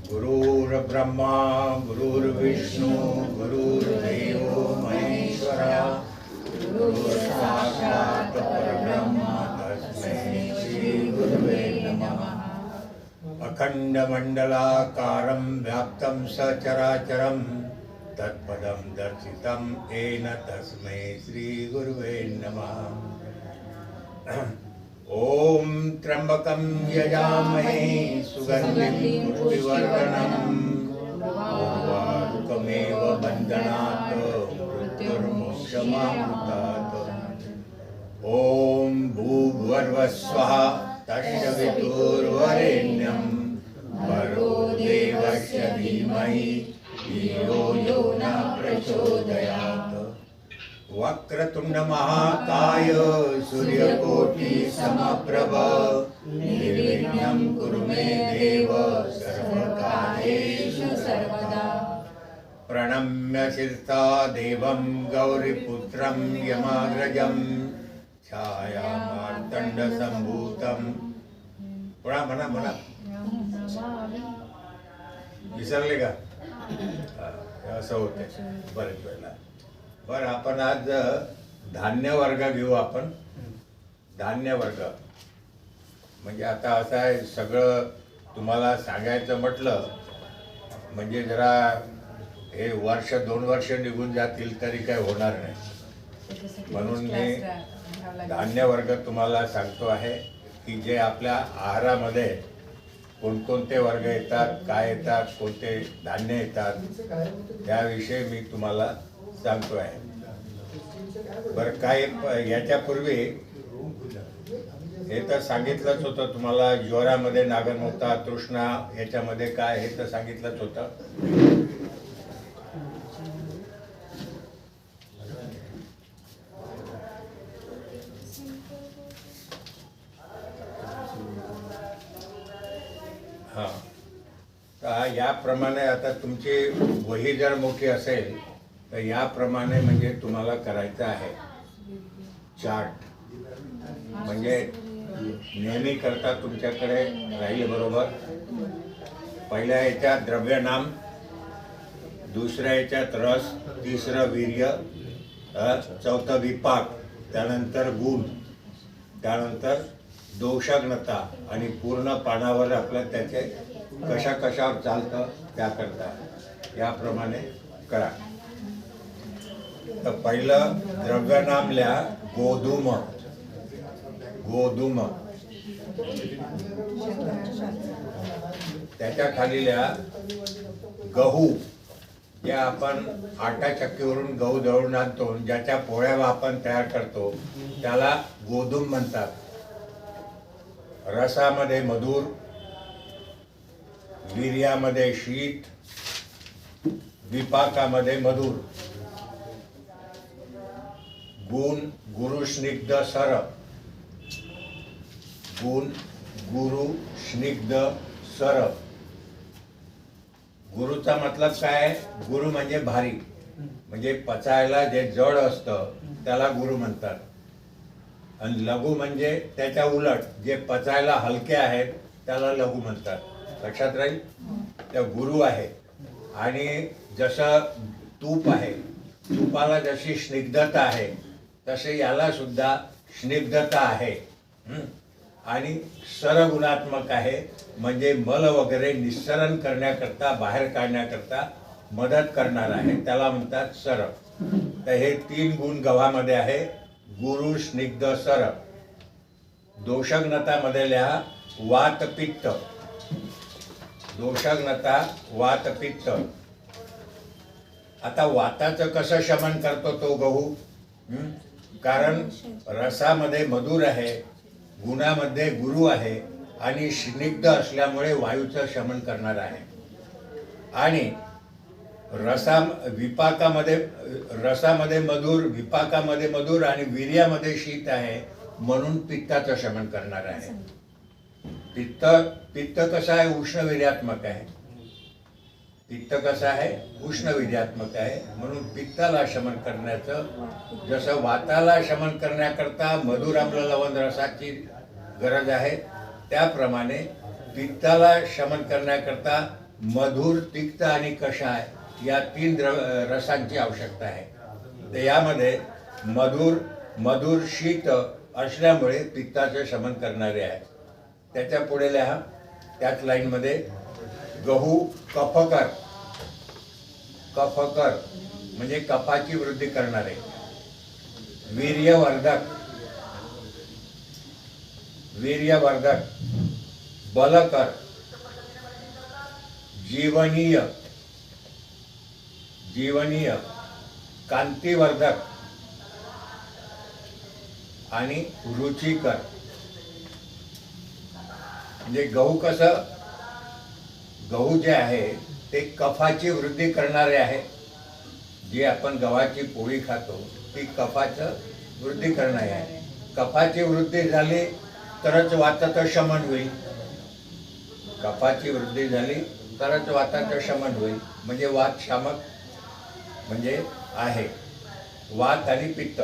गुरुर्ब्रह्मा गुरुर्विष्णू गुरुर्देवो महेश्वरा गुरुर्साक्षात् परब्रह्म तस्मै श्री गुरुवे नमः। अखंडमंडलाकारं व्याप्तं सचराचरं तत्पदं दर्शितं येन तस्मै श्री गुरुवे नमः। ओम त्र्यंबकं यजामहे सुगंधिं पुष्टिवर्धनम् उर्वारुकमेव बन्धनात् मृत्युर्मोक्षमामृतात्। ओम भूर्भुवस्वः तस्य वितुर्वरेण्यं भर्गो देवस्य धीमहि धियो यो न प्रचोदयात्। वक्रतुंड महाकाय सूर्यकोटि समप्रभ निर्विघ्नं कुरु मे देव सर्वकार्येषु सर्वदा। प्रणम्य शिरसा देवं गौरीपुत्रं यमाग्रजं छायामार्तण्डसम्भूतं म्हणा विसरले का? असं होते बरेच वेळेला। बरं, आपण आज धान्य वर्ग घेऊ। आपण धान्य वर्ग म्हणजे आता असं आहे, सगळं तुम्हाला सांगायचं म्हटलं म्हणजे जरा हे वर्ष 2 वर्ष निघून जातील तरी काय होणार नाही, म्हणून मी धान्य वर्ग तुम्हाला सांगतो आहे की जे आपल्या आहारामध्ये कोणकोणते वर्ग येतात, काय येतात, कोणते धान्य येतात त्याविषयी मी तुम्हाला सांगतो आहे। बरं, काय याच्यापूर्वी हे तर सांगितलंच होतं तुम्हाला, ज्वरामध्ये नागनमुक्ता, तृष्णा याच्यामध्ये काय हे तर सांगितलंच होतं। हां, तर याप्रमाणे आता तुमची वही जर मोठी असेल तर याप्रमाणे म्हणजे तुम्हाला करायचं आहे चार्ट, म्हणजे नेहमी करता तुमच्याकडे राहील बरोबर। पहिल्या याच्यात द्रव्य नाम, दुसऱ्या याच्यात रस, तिसरं वीर्य, चौथं विपाक, त्यानंतर गुण, त्यानंतर दोषाग्नता आणि पूर्ण पानावर आपलं त्याचे कशा कशावर चालतं त्याकरता याप्रमाणे करा। तर पहिलं द्रव्य नाम लिहा गोधूम, गोधूम। त्याच्या खाली लिहा गहू, जे आपण आटा चक्कीवरून गहू दळून आणतो, ज्याच्या पोळ्या आपण तयार करतो त्याला गोधूम म्हणतात। रसामध्ये मधुर, वीर्यामध्ये शीत, विपाकामध्ये मधुर, गुण गुरु स्निग्ध सर, गुण गुरु स्निग्ध सर। गुरुचा मतलब काय? गुरु म्हणजे भारी, म्हणजे पचायला जे जड असतं त्याला गुरु म्हणतात। आणि लघु म्हणजे त्याच्या उलट जे पचायला हलके आहेत त्याला लघु म्हणतात। लक्षात राहील? त्या गुरु आहे। आणि जसं तूप आहे, तुपाला जशी स्निग्धता आहे तसे याला सुद्धा स्निग्धता आहे आणि सरगुणात्मक आहे, म्हणजे मल वगैरे निस्सरण करण्याकरता, बाहेर काढण्याकरता मदत करणार आहे, त्याला म्हणतात सर। तर हे 3 गुण गव्हामध्ये आहे, गुरु स्निग्ध सर। दोषाग्नतामध्ये लिहा वात पित्त, दोषाग्नता वात पित्त। आता वाताचं कसं शमन करतो तो गहू? कारण रसामध्ये मधुर आहे, गुणामध्ये गुरु आहे आणि स्निग्ध असल्यामुळे वायूचं शमन करणार आहे। आणि रसामध्ये मधुर, विपाकामध्ये मधुर आणि वीर्यामध्ये शीत आहे, म्हणून पित्ताचं शमन करणार आहे। पित्त कसं आहे? उष्णवीर्यात्मक आहे। पित्त कसं आहे? उष्णवीर्यात्मक आहे, म्हणून पित्ताला शमन करण्याचं, जसं वाताला शमन करण्याकरता मधुर आम्ल लवण रसाची गरज आहे, त्याप्रमाणे पित्ताला शमन करण्याकरता मधुर, तिक्त आणि कषाय या 3 रसांची आवश्यकता आहे. तर यामध्ये मधुर शीत असल्यामुळे पित्ताचे शमन करणारे आहे. त्याच्या पुढे लिहा त्याच लाईनमध्ये गहू कफकर म्हणजे कफाची वृद्धी करणारे. वीर्यवर्धक बलकर जीवनीय कांतिवर्धक आणि रुचिकर. म्हणजे गहू जे आहे ते कफाची वृद्धी करणारे आहे. जी आपण गव्हाची पोळी खातो ती कफाचं वृद्धी करणारी आहे. कफाची वृद्धी झाली तरच वाताचं शमन होईल. कफाची वृद्धी झाली तरच वाताचं शमन होईल. म्हणजे वात शामक म्हणजे आहे वात आणि पित्त.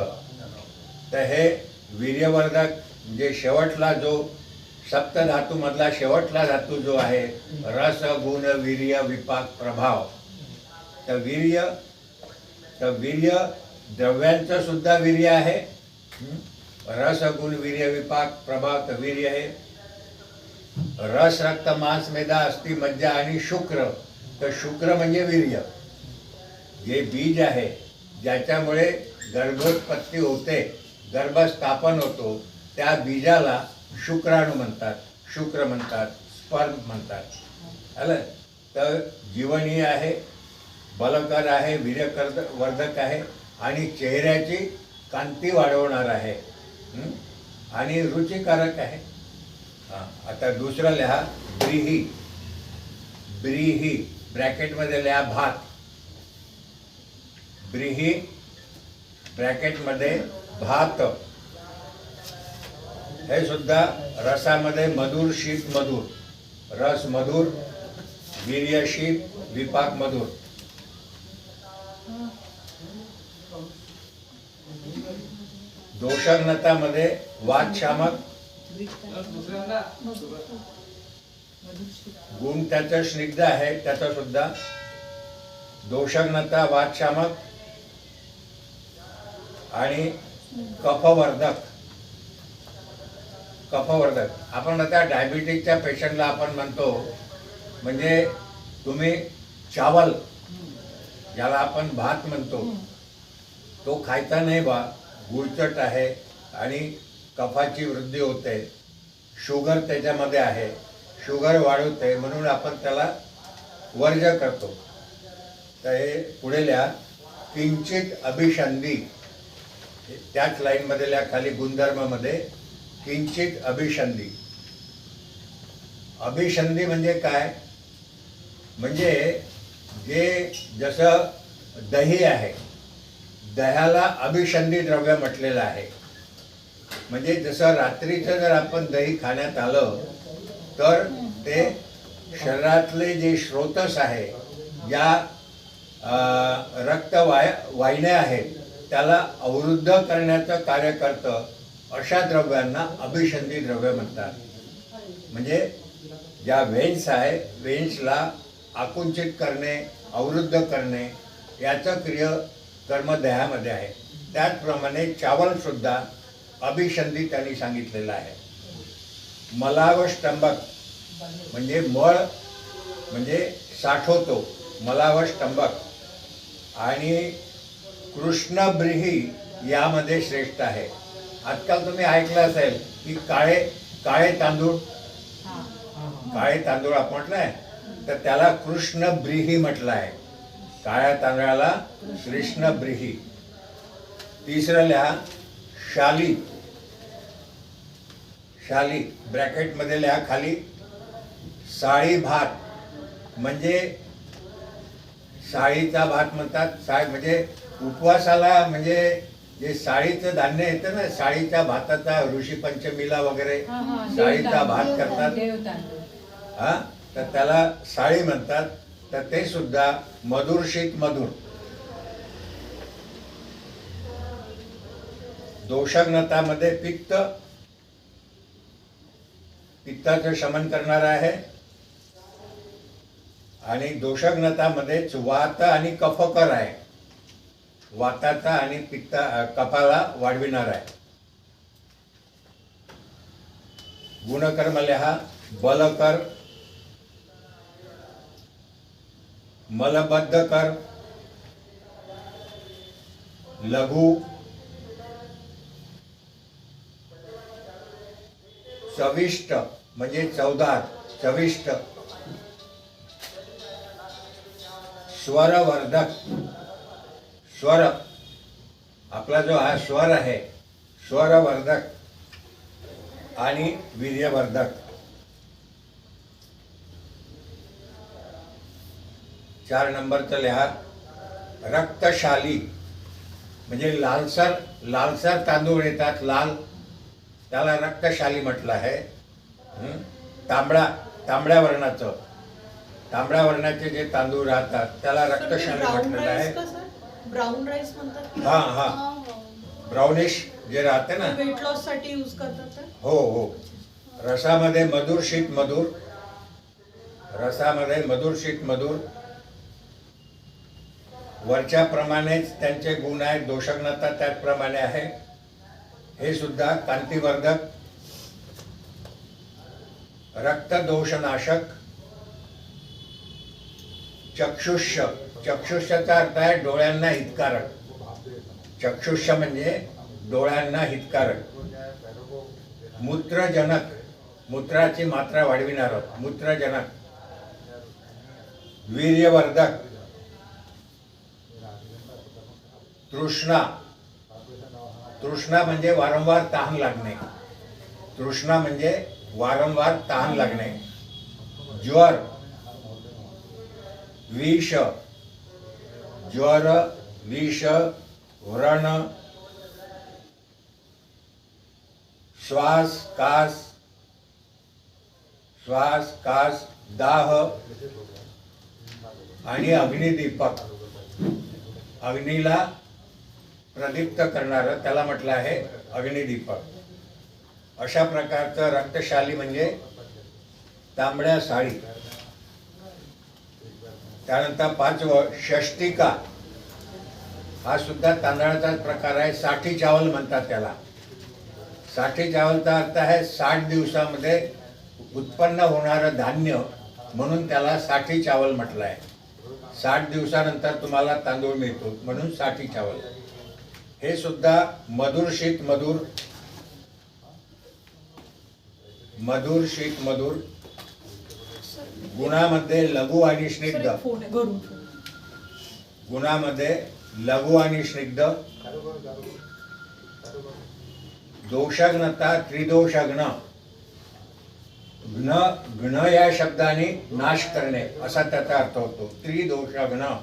तर हे वीर्यवर्धक म्हणजे शेवटला जो सप्तधातू मधला शेवटला धातू जो आहे रस गुण वीर्य विपाक प्रभाव. तर वीर्य द्रव्यांचं सुद्धा वीर्य आहे. रस गुण वीर्य विपाक प्रभाव तर वीर्य आहे. रस रक्त मांस मेदा अस्थि मज्जा आणि शुक्र. तर शुक्र म्हणजे वीर्य. जे बीज आहे ज्याच्यामुळे गर्भोत्पत्ती होते गर्भस्थापन होतो त्या बीजाला शुक्राणू म्हणतात, शुक्र म्हणतात, स्पर्म म्हणतात. आलं. तर जीवनीय आहे, बलकर आहे, वीर्यवर्धक आहे आणि चेहऱ्याची कांती वाढवणार आहे आणि रुचिकारक आहे. आता दुसरं लिहा ब्रीही ब्रॅकेटमध्ये लिहा भात. ब्रीही ब्रॅकेटमध्ये भात. हे सुद्धा रसामध्ये मधुर शीत मधुर, रस मधुर, वीर्य शीत, विपाक मधुर. दोषग्नतामध्ये वात शामक, गुण त्याचं स्निग्ध आहे त्याचा सुद्धा. दोषग्नता वात शामक आणि कफवर्धक. आपण आता डायबिटीजच्या पेशंटला आपण म्हणतो म्हणजे तुम्ही चावल ज्याला आपण भात म्हणतो तो खायचा नाही बा, गुळचट आहे आणि कफाची वृद्धी होते. शुगर त्याच्यामध्ये आहे, शुगर वाढवते म्हणून आपण त्याला वर्ज करतो. तर हे पुढे लिहा किंचित अभिसंधी. त्याच लाईनमध्ये लिहा खाली गुणधर्मामध्ये किंचित अभिसंधी. अभिसंधी म्हणजे काय? म्हणजे जे जसं दही आहे दह्याला अभिसंधी द्रव्य म्हटलेलं आहे. म्हणजे जसं रात्रीचं जर आपण दही खाण्यात आलं तर ते शरीरातले जे स्रोतस आहे ज्या रक्तवाहिन्या आहेत त्याला अवरुद्ध करण्याचं कार्य करतं. अशा द्रव्यांना अभिसंधी द्रव्य म्हणतात. म्हणजे ज्या वेन्स आहे वेन्सला आकुंचित करणे, अवरुद्ध करणे याचं कर्म देहामध्ये आहे. त्याचप्रमाणे चावल सुद्धा अभिसंधी त्यांनी सांगितलेलं आहे. मलावष्टंबक म्हणजे मळ म्हणजे साठवतो, मलावष्टंबक. आणि कृष्णब्रीही यामध्ये श्रेष्ठ आहे. आजकाल तुम्ही ऐकलं असेल की काळे तांदूळ आपण म्हटलंय तर त्याला कृष्णब्रीही म्हटलं आहे. काळ्या तांदळाला कृष्णब्रीही. तिसरं लिहा शाली ब्रॅकेटमध्ये लिहा खाली साळी भात. म्हणजे साळीचा भात म्हणतात. म्हणजे उपवासाला म्हणजे जे साळीचं धान्य येतं ना, साळीच्या भाताचा ऋषी पंचमीला वगैरे साळीचा भात करतात हा, तर त्याला साळी म्हणतात. तर ते सुद्धा मधुर शीत मधुर. दोषग्नतामध्ये पित्ताचं शमन करणार आहे आणि दोषग्नतामध्येच वात आणि कफकर आहे. वाताचा आणि कफाला वाढविणार आहे. गुणकर्मल्य हा बलकर, मलबद्धकर, लघु, चविष्ट म्हणजे चवदार, चविष्ट, स्वरवर्धक, स्वर, आपला जो हा स्वर आहे स्वरवर्धक आणि वीर्यवर्धक. 4 नंबरचं लिहा, रक्तशाली म्हणजे लालसर, लालसर तांदूळ येतात लाल, त्याला रक्तशाली म्हटलं आहे. तांबड्या वर्णाचं, तांबड्या वर्णाचे जे तांदूळ राहतात त्याला रक्तशाली म्हटलेलं आहे. ब्राऊन राईस म्हणतात. हा हा, ब्राउनिश जे राहते ना, वेट लॉस साठी यूज करतात. हो हो. रसामध्ये मधुर शीत मधुर, रसामध्ये मधुर शीत मधुर. वरच्या प्रमाणेच त्यांचे गुण आहेत. दोषग्नता त्याचप्रमाणे आहे. हे सुद्धा कांतिवर्धक, रक्तदोषनाशक, चक्षुष्य, चक्षुष्याचा अर्थ आहे डोळ्यांना हितकारक. चक्षुष्य म्हणजे डोळ्यांना हितकारक. मूत्रजनक, मूत्राची मात्रा वाढविणार, मूत्रजनक. वीर्यवर्धक, तृष्णा, तृष्णा म्हणजे वारंवार तहान लागणे, तृष्णा म्हणजे वारंवार तहान लागणे. ज्वर, विष, ज्वर, विष, व्रण, श्वास कास, दाह आणि अग्निदीपक, अग्नीला प्रदीप्त करणारं त्याला म्हटलं आहे अग्निदीपक. अशा प्रकारचं रक्तशाली म्हणजे तांबड्या साळी. त्यानंतर 5वं षष्टिका, हा सुद्धा तांदळाचाच प्रकार आहे. साठी चावल म्हणतात त्याला. साठी चावलचा अर्थ आहे 60 दिवसामध्ये उत्पन्न होणारं धान्य, म्हणून त्याला साठी चावल म्हटलं आहे. 60 दिवसानंतर तुम्हाला तांदूळ मिळतो म्हणून साठी चावल. हे सुद्धा मधुर शीत मधुर, मधुर शीत मधुर. गुणामध्ये लघु आणि स्निग्ध, गुणामध्ये लघु आणि स्निग्ध. दोषग्नता त्रिदोषग्न, घ्न या शब्दाने नाश करणे असा त्याचा अर्थ होतो. त्रिदोषग्न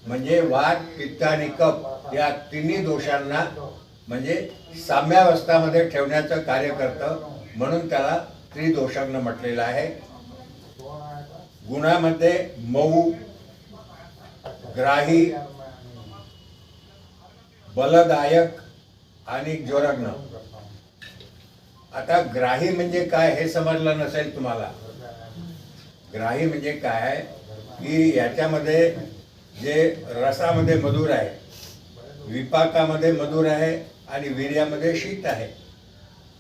म्हणजे वात, पित्त आणि कफ या तिन्ही दोषांना म्हणजे साम्यावस्थामध्ये ठेवण्याचं कार्य करतं, म्हणून त्याला त्रिदोषग्न म्हटलेलं आहे. गुणामध्ये मऊ, ग्राही, बलदायक आणि ज्वरग्न. आता ग्राही म्हणजे काय हे समजलं नसेल तुम्हाला. ग्राही म्हणजे काय की याच्यामध्ये जे रसामध्ये मधुर आहे, विपाकामध्ये मधुर आहे आणि वीर्यामध्ये शीत आहे.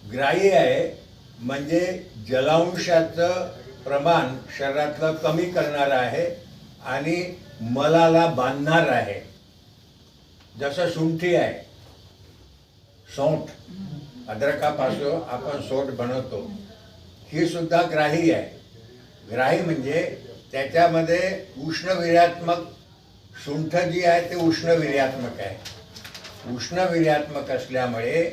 ग्राही आहे म्हणजे जलांशाचं प्रमाण शरीरातलं कमी करणारं आहे आणि मलाला बांधणार आहे. जसं सुंठी आहे, सोंठ, अद्रकापासून आपण सोंठ बनवतो, ही सुद्धा ग्राही आहे. ग्राही म्हणजे त्याच्यामध्ये उष्णवीर्यात्मक, सुंठ जी आहे ते उष्णवीर्यात्मक आहे. उष्णवीर्यात्मक असल्यामुळे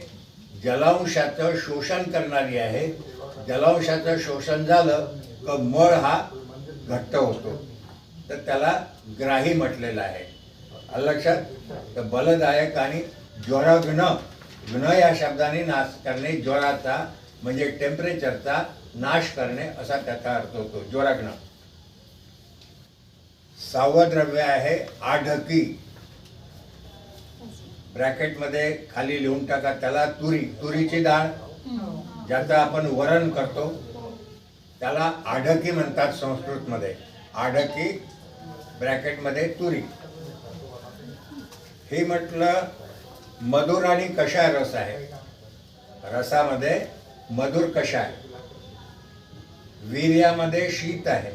जलांशाचं शोषण करणारी आहे. जलांशाचं शोषण झालं तर मळ हा घट्ट होतो, तर त्याला ग्राही म्हटलेलं आहे. लक्षात. तर बलदायक आणि ज्वरघ्न, घ्न या शब्दाने नाश करणे, ज्वराचा म्हणजे टेम्परेचरचा नाश करणे असा त्याचा अर्थ होतो, ज्वरघ्न. 6वं द्रव्य आहे आढकी. ब्रॅकेटमध्ये खाली लिहून टाका त्याला. तुरी, तुरीची डाळ ज्याचं आपण वरण करतो त्याला आढकी म्हणतात संस्कृतमध्ये. आडकी ब्रॅकेटमध्ये तुरी. हे म्हटलं मधुर आणि कषाय रस आहे. रसामध्ये मधुर कषाय, वीर्यामध्ये शीत आहे.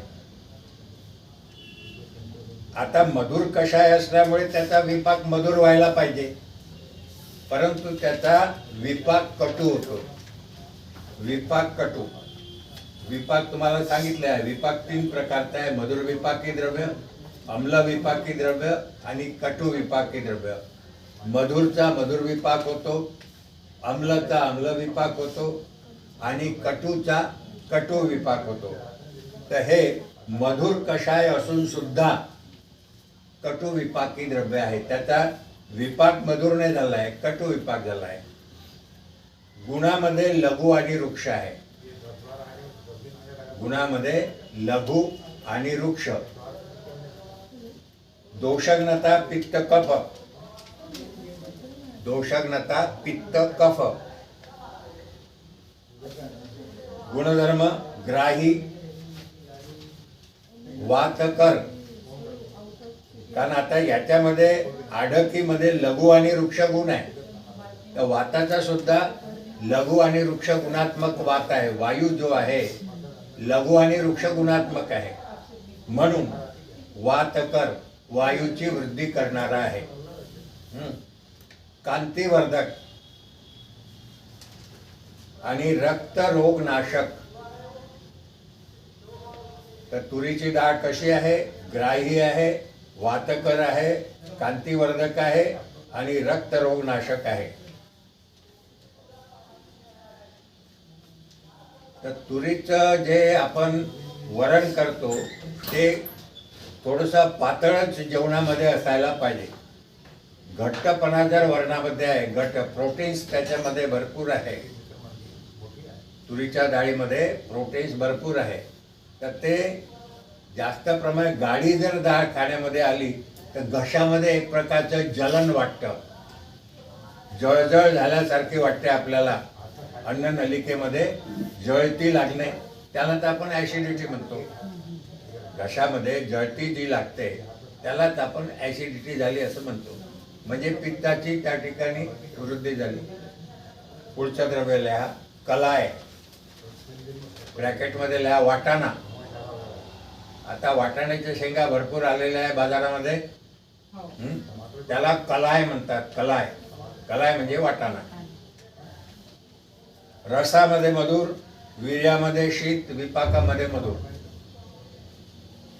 आता मधुर कषाय असल्यामुळे त्याचा विपाक मधुर व्हायला पाहिजे, परंतु त्याचा विपाक कटू होतो. विपाक कटू. विपाक तुम्हाला सांगितले आहे, विपाक 3 प्रकारचा आहे. मधुर विपाकी द्रव्य, अम्ल विपाकी द्रव्य आणि कटू विपाकी द्रव्य. मधुरचा मधुर विपाक होतो, अम्लचा अम्ल विपाक होतो आणि कटूचा कटू विपाक होतो. तर हे मधुर कषाय असून सुद्धा कटू विपाकी द्रव्य आहे. त्याचा विपाक मधुर नाही झाला आहे, कटू विपाक झाला आहे. गुणामध्ये लघु आणि वृक्ष आहे. गुणामध्ये लघु आणि वृक्ष. दोषग्नता पित्त कफ. दोषग्नता पित्त कफ. गुणधर्म ग्राही, वातकर. कारण आता याच्यामध्ये आडकीमध्ये लघु आणि वृक्ष गुण आहे. तर वाताचा सुद्धा लघु आणि वृक्ष गुणात्मक वात आहे. वायू जो आहे लघु आणि वृक्ष गुणात्मक आहे, म्हणून वातकर, वायूची वृद्धी करणारा आहे. कांतिवर्धक आणि रक्तरोगनाशक. तर तुरीची डाळ कशी आहे? ग्राही आहे, वातकर आहे, कांतिवर्धक आहे आणि रक्तरोगनाशक आहे. तर तुरीचं जे आपण वरण करतो ते थोडंसं पातळच जेवणामध्ये असायला पाहिजे. घट्टपणा जर वरणामध्ये आहे, घट्ट प्रोटीन्स त्याच्यामध्ये भरपूर आहे. तुरीच्या डाळीमध्ये प्रोटीन्स भरपूर आहे. तर ते जास्त प्रमाणात गाढी जर डाळ खाण्यामध्ये आली तर घशामध्ये एक प्रकारचं जलन वाटतं, जळजळ झाल्यासारखी वाटते आपल्याला. अन्न नलिकेमध्ये जळती लागणे, त्याला तर आपण ॲसिडिटी म्हणतो. घशामध्ये जळती जी लागते त्यालाच आपण ॲसिडिटी झाली असं म्हणतो. म्हणजे पित्ताची त्या ठिकाणी वृद्धी झाली. पुढचं द्रव्य लिहा कलाय. ब्रॅकेटमध्ये लिहा वाटाणा. आता वाटाण्याच्या शेंगा भरपूर आलेल्या आहे बाजारामध्ये. त्याला कलाय म्हणतात. कलाय. कलाय म्हणजे वाटाणा. रसामध्ये मधुर, वीर्यामध्ये शीत, विपाकामध्ये मधुर.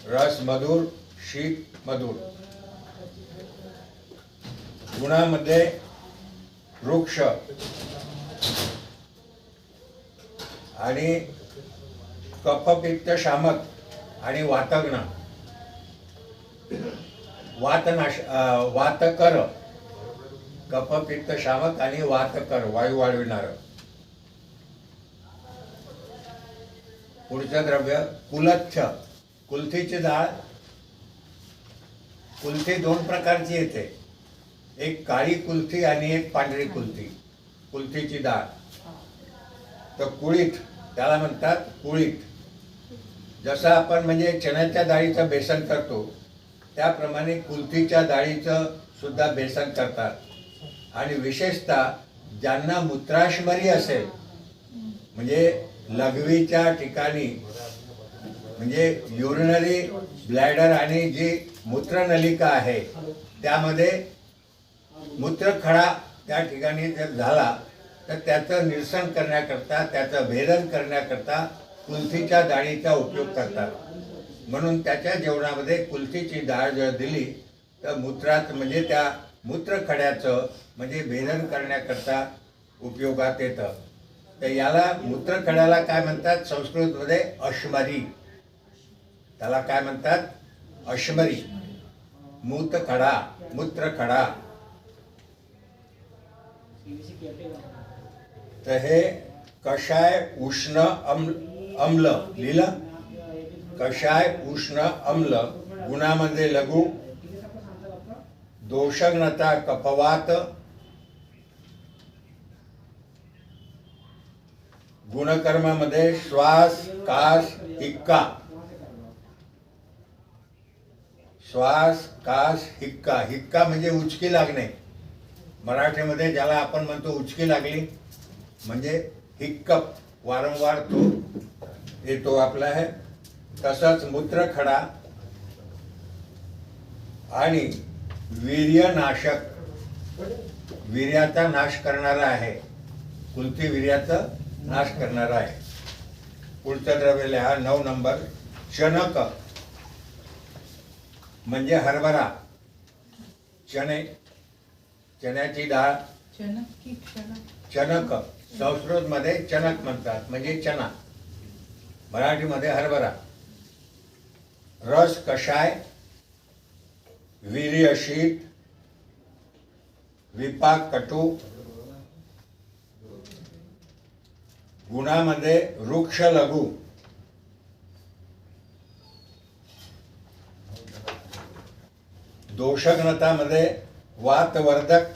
रस मधुर, शीत मधुर. गुणामध्ये वृक्ष आणि कफपित्त शामक आणि वातग्न. वातकर. कफपित्त शामक आणि वातकर, वायू वाढविणार. पुढचं द्रव्य कुलथ्य. कुलथीची डाळ. कुलथी 2 प्रकारची येते, एक काळी कुलथी आणि एक पांढरी कुलथी. कुलथीची डाळ. तर कुळीथ त्याला म्हणतात. कुळीथ जसं आपण म्हणजे चण्याच्या डाळीचं बेसन करतो त्याप्रमाणे कुलथीच्या डाळीचं सुद्धा बेसन करतात. आणि विशेषतः ज्यांना मूत्राशमरी असेल, म्हणजे लघवीच्या ठिकाणी, म्हणजे युरिनरी ब्लॅडर आणि जी मूत्रनलिका आहे त्यामध्ये मूत्रखडा त्या ठिकाणी जर झाला तर त्याचं निरसन करण्याकरता, त्याचं भेदन करण्याकरता कुलथीच्या डाळीचा उपयोग करतात. म्हणून त्याच्या जेवणामध्ये कुलथीची डाळ जर दिली तर मूत्रात म्हणजे त्या मूत्रखड्याचं म्हणजे भेदन करण्याकरता उपयोगात येतं. तर याला मूत्रखड्याला काय म्हणतात संस्कृतमध्ये? अश्मरी. त्याला काय म्हणतात? अश्मरी. मूत्रखडा, मूत्रखडा. तर हे कषाय उष्ण अम्ल लिहिलं. कषाय उष्ण अम्ल. गुणामध्ये लघु, दोषग्नता कफवात, गुणकर्मामध्ये श्वास, कास, हिक्का. श्वास कास हिक्का. हिक्का म्हणजे उचकी लागणे. मराठीमध्ये ज्याला आपण म्हणतो उचकी लागली म्हणजे हिक्कप, वारंवार तो येतो आपला आहे. तसंच मूत्रखडा आणि वीर्यनाशक, वीर्याचा नाश करणारा आहे. कुलती वीर्याचा नाश करणारा आहे. पुढचं द्रव्य लिहा 9 नंबर. चणक म्हणजे हरभरा. चणे, चण्याची डाळ. चणक संस्कृत मध्ये चणक म्हणतात म्हणजे चना, मराठीमध्ये हरभरा. रस कषाय, वीर्यशीत, विपाक कटू. गुणामध्ये वृक्ष लघु. दोषघ्नतामध्ये वातवर्धक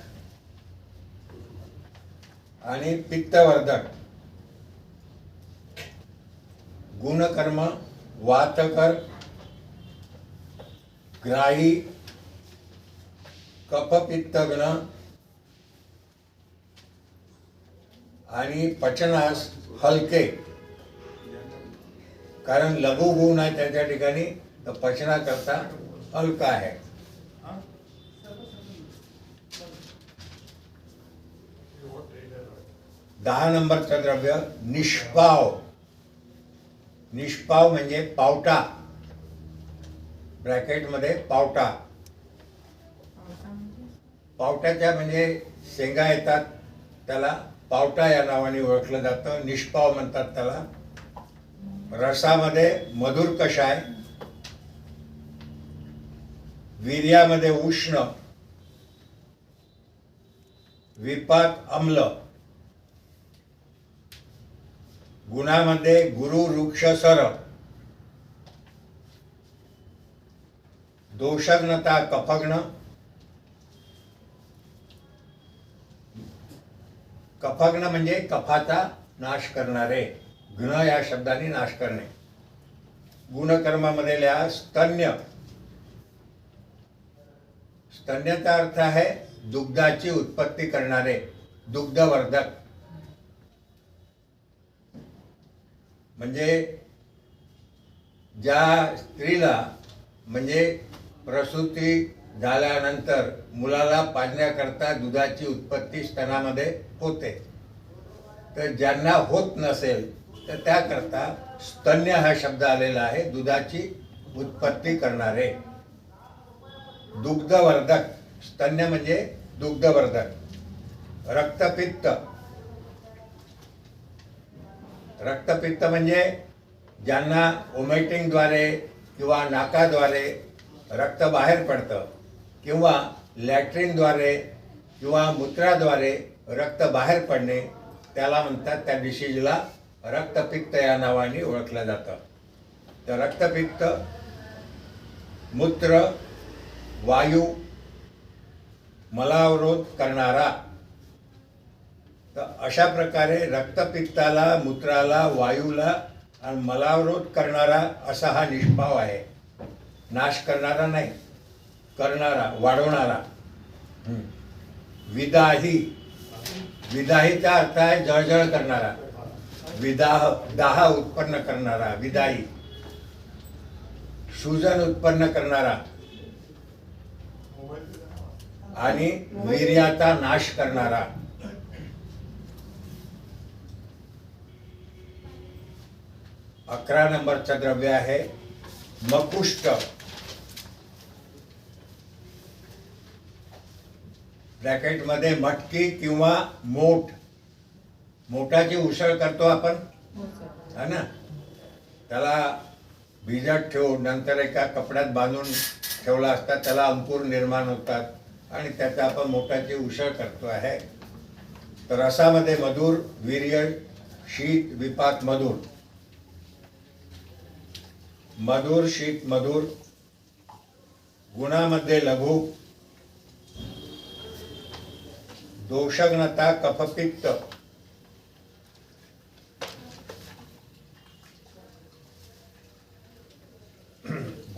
आणि पित्तवर्धक. गुणकर्म वातकर, ग्राही, कफपित्तघ्न आणि पचनास हलके. कारण लघु गुण आहे त्याच्या ठिकाणी, तर पचनाकरता हलका आहे. दहा नंबरचं द्रव्य निष्पाव. निष्पाव म्हणजे पावटा, ब्रॅकेटमध्ये पावटा. पावट्याच्या म्हणजे शेंगा येतात त्याला पावटा या नावाने ओळखलं जातं. निष्पाव म्हणतात त्याला. रसामध्ये मधुर कषाय, वीर्यामध्ये उष्ण, विपाक आम्ल. गुणामध्ये गुरु वृक्ष सर. दोषघ्नता कफघ्न. कफघ्न म्हणजे कफाचा नाश करणारे. घ्न या शब्दाने नाश करणे. गुणकर्मामध्ये लिहा स्तन्य. स्तन्याचा अर्थ आहे दुग्धाची उत्पत्ती करणारे, दुग्धवर्धक. म्हणजे ज्या स्त्रीला म्हणजे प्रसूती झाल्यानंतर मुलाला पाजण्याकरता दुधाची उत्पत्ती स्तनामध्ये होते, तर ज्यांना होत नसेल तर त्याकरता स्तन्य हा शब्द आलेला आहे. दुधाची उत्पत्ती करणारे, दुग्धवर्धक. स्तन्य म्हणजे दुग्धवर्धक. रक्तपित्त. रक्तपित्त म्हणजे ज्यांना वॉमिटिंगद्वारे किंवा नाकाद्वारे रक्त बाहेर पडतं किंवा लॅट्रिनद्वारे किंवा मूत्राद्वारे रक्त बाहेर पडणे, त्याला म्हणतात, त्या डिसीजला रक्तपित्त या नावाने ओळखलं जातं. तर रक्तपित्त मूत्र, वायू, मलावरोध करणारा. तर अशा प्रकारे रक्तपित्ताला, मूत्राला, वायूला आणि मलावरोध करणारा असा हा निष्पाव आहे. नाश करणारा नाही, करणारा, वाढवणारा. विदाही. विदाहीचा अर्थ आहे जळजळ करणारा. विदाह, दाह उत्पन्न करणारा, विदाही. सूजन उत्पन्न करणारा आणि वीर्याचा नाश करणारा. अकरा नंबरचं द्रव्य आहे मकुष्ट. ब्रॅकेटमध्ये मटकी किंवा मोठ. मोठाची उसळ करतो आपण, है ना, त्याला भिजत ठेवून नंतर एका कपड्यात बांधून ठेवला असता त्याला अंकुर निर्माण होतात आणि त्याचा आपण मोठाची उसळ करतो आहे. तर रसामध्ये मधुर, वीर्य, शीत, विपाक, मधुर. मधुर, शीत, मधुर. गुणामध्ये लघु, दोषघ्नता कफपित्त.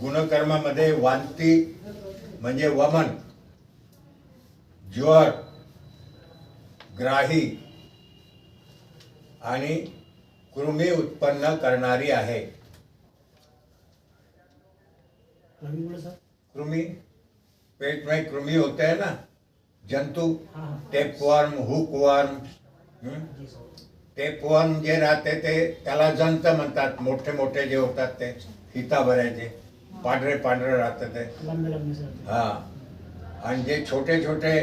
गुणकर्मामध्ये वांती म्हणजे वमन, ज्वर, ग्राही आणि कृमी उत्पन्न करणारी आहे. कृमी, पेट में कृमी होते हैं ना, जंतू, टेपवर्म, हुकवर्म. टेपवर्म जे राहते ते त्याला जंत म्हणतात. मोठे मोठे जे होतात ते हिताभऱ्याचे पांढरे पांढरे राहतात ते. हा, आणि जे छोटे छोटे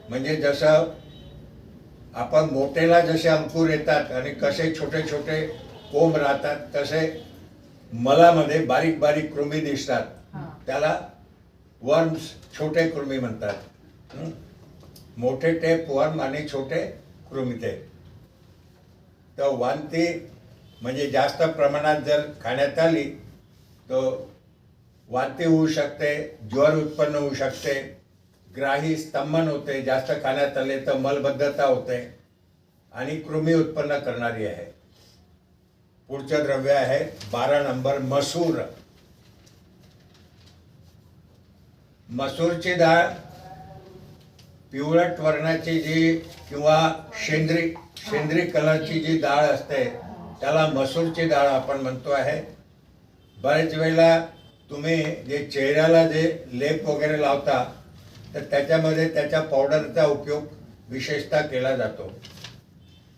म्हणजे जसं आपण मोठेला जसे अंकुर येतात आणि कसे छोटे छोटे कोंब राहतात तसे मलामध्ये बारीक बारीक कृमी दिसतात. त्याला वर्म्स, छोटे कृमी म्हणतात. मोठे टेप वर्म आणि छोटे कृमी ते. तर वांती म्हणजे जास्त प्रमाणात जर खाण्यात आली तर वांती होऊ शकते, ज्वर उत्पन्न होऊ शकते, ग्राही स्तंभन होते, जास्त खाण्यात आले तर मलबद्धता होते आणि कृमी उत्पन्न करणारी आहे. पुढचं द्रव्य आहे 12 नंबर मसूर. मसूरची डाळ पिवळट वर्णाची जी किंवा शेंद्री कलरची जी डाळ असते त्याला मसूरची डाळ आपण म्हणतो आहे. बरेच वेळेला तुम्ही जे चेहऱ्याला जे लेप वगैरे लावता तर त्याच्यामध्ये त्याच्या पावडरचा उपयोग विशेषतः केला जातो.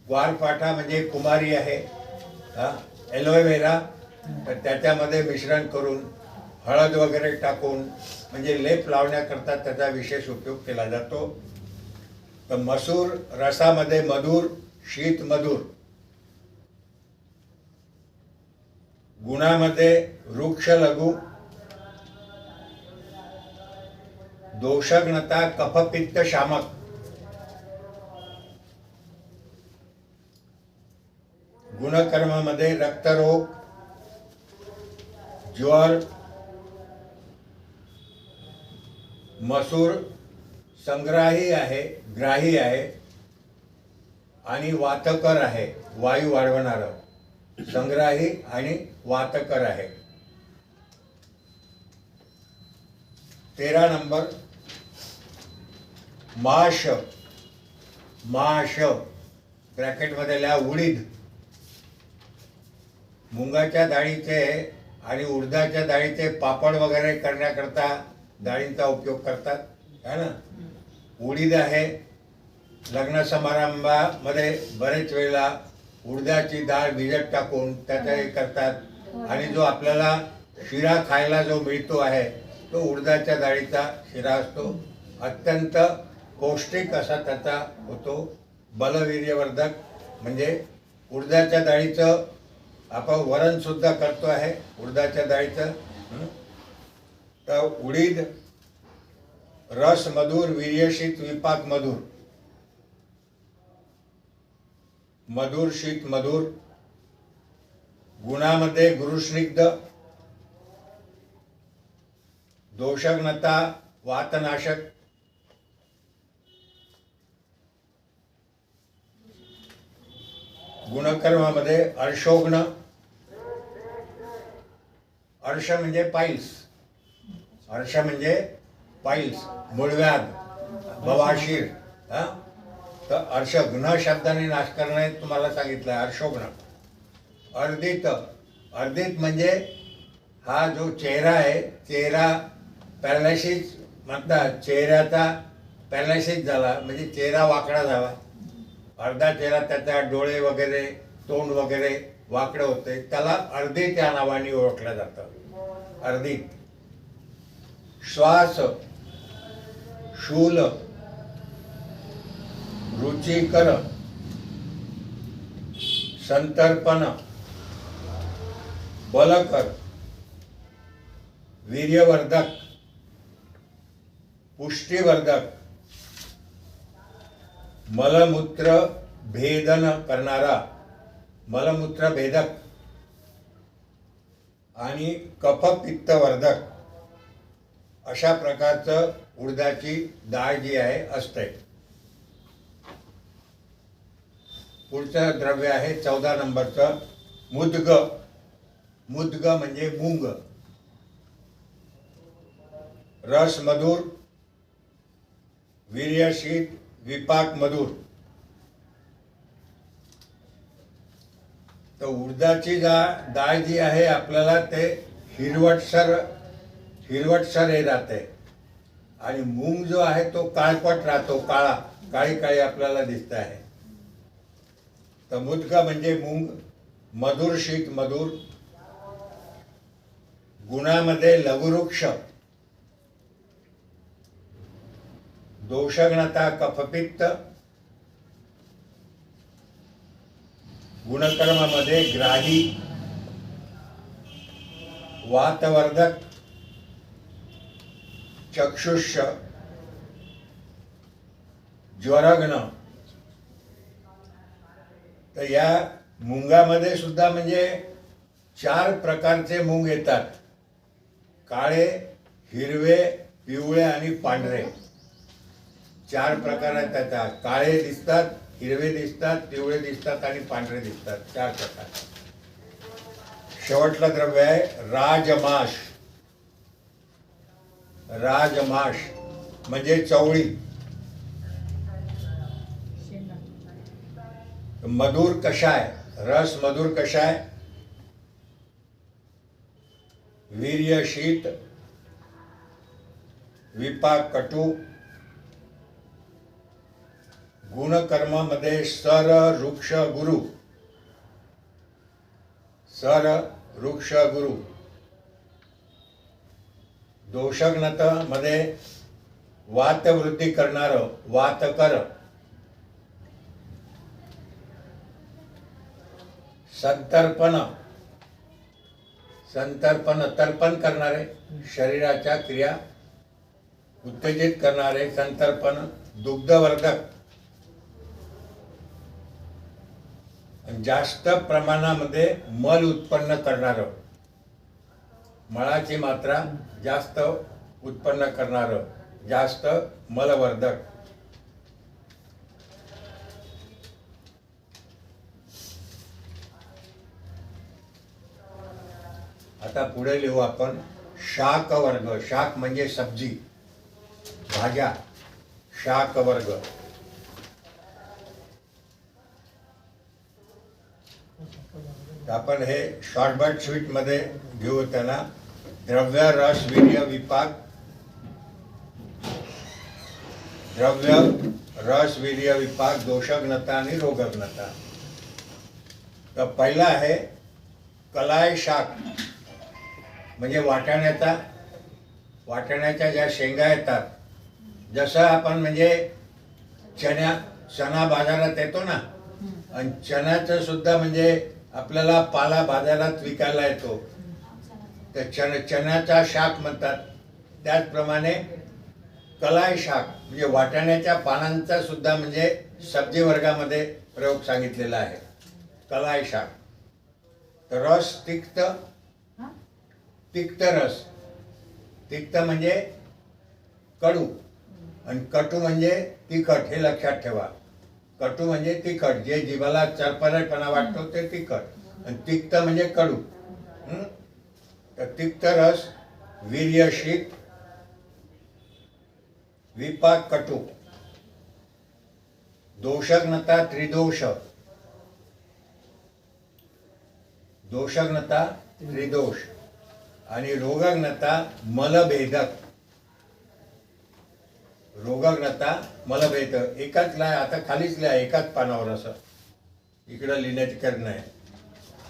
ग्वारपाठा म्हणजे कुमारी आहे, एलोवेरा, तर त्याच्यामध्ये मिश्रण करून हळद वगैरे टाकून म्हणजे लेप लावण्याकरता त्याचा विशेष उपयोग केला जातो. तर मसूर रसामध्ये मधुर, शीत मधुर, गुणामध्ये वृक्ष लघु, दोषग्नता कफपित्त शामक, गुणकर्मामध्ये रक्तरोग, ज्वर. मसूर संग्राही आहे, ग्राही आहे आणि वातकर आहे, वायू वाढवणारं. संग्राही आणि वातकर आहे. 13 नंबर माश. माश ब्रॅकेटमध्ये लिहा उडीद. मुंगाच्या डाळीचे आणि उडदाच्या डाळीचे पापड वगैरे करण्याकरता डाळींचा उपयोग करतात, है ना. उडीद आहे, लग्न समारंभामध्ये बरेच वेळेला उडदाची डाळ भिजत टाकून त्याचा हे करतात. आणि जो आपल्याला शिरा खायला जो मिळतो आहे तो उडदाच्या डाळीचा शिरा असतो. अत्यंत पौष्टिक असा त्याचा होतो, बलवीर्यवर्धक. म्हणजे उडदाच्या डाळीचं आपण वरण सुद्धा करतो आहे उडदाच्या डाळीचं. तर उडीद रस मधुर, वीर्यशीत, विपाक मधुर, मधुर शीत मधुर. गुणामध्ये गुरुस्निग्ध, दोषग्नता, वातनाशक. गुणकर्मामध्ये अर्शोग्न. अर्श म्हणजे पाईल्स, अर्श म्हणजे पाईल्स, मूळव्याध, बवाशीर. तर अर्श घ्न शब्दाने नाश करणे तुम्हाला सांगितलं आहे. अर्शोग्न. अर्दित. अर्दित म्हणजे हा जो चेहरा आहे, चेहरा पॅरालिसिस म्हणतात. चेहऱ्याचा पॅरालिसिस झाला म्हणजे चेहरा वाकडा झाला. अर्धा चेहरा, त्याचा डोळे वगैरे, तोंड वगैरे वाकडं होते, त्याला अर्दित या नावाने ओळखलं जातं. अर्दित. श्वास, शूल, रुचिकर, संतर्पण, बलकर, वीर्यवर्धक, पुष्टिवर्धक, मलमूत्र भेदन करणारा, मलमूत्र भेदक आणि कफपित्तवर्धक अशा प्रकारचं उडदाची डाळ जी आहे असते. पुढचं द्रव्य आहे 14 नंबरचं मुदग. मुदग म्हणजे मूंग. रस मधुर, वीर्यशीत, विपाक मधुर. तर उडदाची डाळ जी आहे आपल्याला ते हिरवटसर हे राहते आणि मूग जो आहे तो काळपट राहतो, काळी काळी आपल्याला दिसत आहे. तर मुदग म्हणजे मूग, मधुरशीत मधुर, गुणामध्ये लघुवृक्ष, दोषघ्नता कफपित्त, गुणकर्मामध्ये ग्राही, वातवर्धक, चक्षुष, ज्वरघ्न. तर या मुंगामध्ये सुद्धा म्हणजे 4 प्रकारचे मूग येतात. काळे, हिरवे, पिवळे आणि पांढरे. 4 प्रकार आहेत. काळे दिसतात, हिरवे दिसतात, पिवळे दिसतात आणि पांढरे दिसतात. 4 प्रकार. शेवटलं द्रव्य आहे राजमाश. राजमाश म्हणजे चवळी. मधुर कषाय, रस मधुर कषाय, वीर्यशीत, विपाक कटू, गुणकर्मामध्ये सर वृक्ष गुरु, सर वृक्ष गुरु. दोषघ्नत मध्ये वातवृत्ती करणार वातकर. संतर्पण तर्पण करणारे, शरीराच्या क्रिया उत्तेजित करणारे संतर्पण. दुग्धवर्धक, जास्त प्रमाणामध्ये मल उत्पन्न करणारं, मळाची मात्रा जास्त उत्पन्न करणारं, जास्त मलवर्धक. आता पुढे लिहू आपण शाक वर्ग. शाक म्हणजे सब्जी, भाज्या. शाक वर्ग. आपण हे शॉर्टबट स्वीट मध्ये घेऊ. त्याला द्रव्य, रस, वीर्य, विपाक. द्रव्य, रस, वीर्य, विपाक, दोषघ्नता आणि रोगघ्नता. तर पहिला आहे कलाय शाक म्हणजे वाटाण्याच्या ज्या शेंगा येतात. जसं आपण म्हणजे चणा बाजारात येतो ना, आणि चण्याचं सुद्धा म्हणजे आपल्याला पाला बाजारात विकायला येतो, तर चण्याचा शाक म्हणतात. त्याचप्रमाणे कलाय शाक म्हणजे वाटाण्याच्या पानांचा सुद्धा म्हणजे सब्जी वर्गामध्ये प्रयोग सांगितलेला आहे. कलाय शाक. तर रस तिक्त रस. तिक्त म्हणजे कडू आणि कटू म्हणजे तिखट. हे लक्षात ठेवा. कटू म्हणजे तिखट, जे जीवाला चरपरेपणा वाटतो ते तिखट, आणि तिक्त म्हणजे कडू. तर तिक्त रस, वीर्यशीत, विपाक कटू. दोषघ्नता त्रिदोष. दोषघ्नता त्रिदोष आणि रोगघ्नता मलभेदक. रोगघ्नता मलभेद. एकाच लिहा, आता खालीच लिहा एकाच पानावर, असं इकडं लिहिण्याची कारण आहे.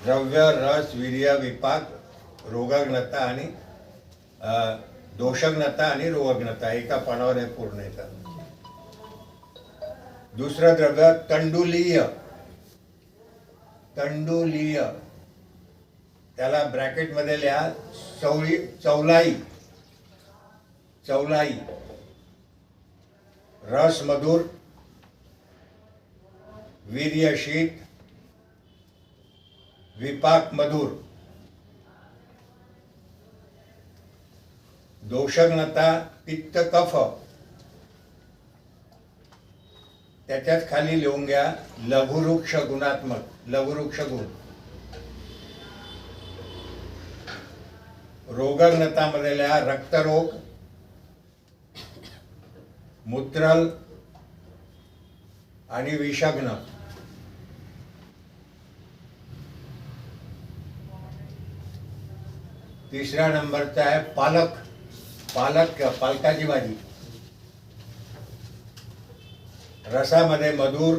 द्रव्य, रस, वीर्य, विपाक, रोगघ्नता आणि दोषघ्नता आणि रोगघ्नता एका पानावर हे पूर्ण येतात. दुसरं द्रव्य तंडुलीय. तंडुलीय त्याला ब्रॅकेट मध्ये लिहा चौलाई. चौलाई. रस मधुर, वीर्यशीत, विपाक मधुर. दोषघ्नता पित्त कफ. त्याच्यात खाली लिहून घ्या लघुवृक्ष गुणात्मक. लघुवृक्ष गुण. रोगघ्नता मध्ये लिहा रक्तरोग, मूत्रल आणि विषग्न. तिसऱ्या नंबरचा आहे पालक. पालकाची भाजी. रसामध्ये मधुर,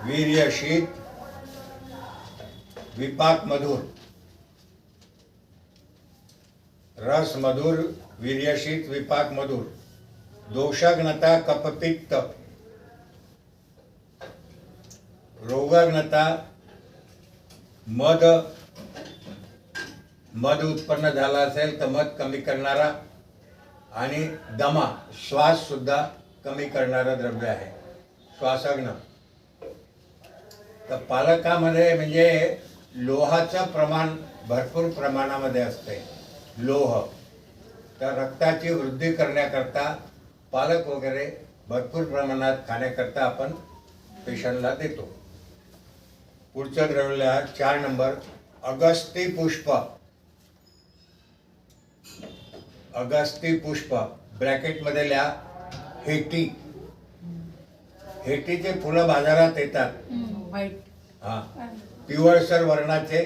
वीर्यशीत, विपाक मधुर. रस मधुर, वीर्यशीत, विपाक मधुर. दोषग्नता कफपित्त. रोगाग्नता मध उत्पन्न झाला असेल तर मध कमी करणारा आणि दमा श्वास सुद्धा कमी करणारं द्रव्य आहे श्वासग्न. तर पालकामध्ये म्हणजे लोहाचं प्रमाण भरपूर प्रमाणामध्ये असते. लोह तर रक्ताची वृद्धी करण्याकरता पालक वगैरे भरपूर प्रमाणात खाण्याकरता आपण पेशंटला देतो. पुढचं द्रव्य 4 नंबर अगस्ती पुष्प. अगस्ती पुष्प ब्रॅकेटमध्ये लिहा हेटी. हेटीचे फुलं बाजारात येतात. व्हाईट. हा, पिवळसर वर्णाचे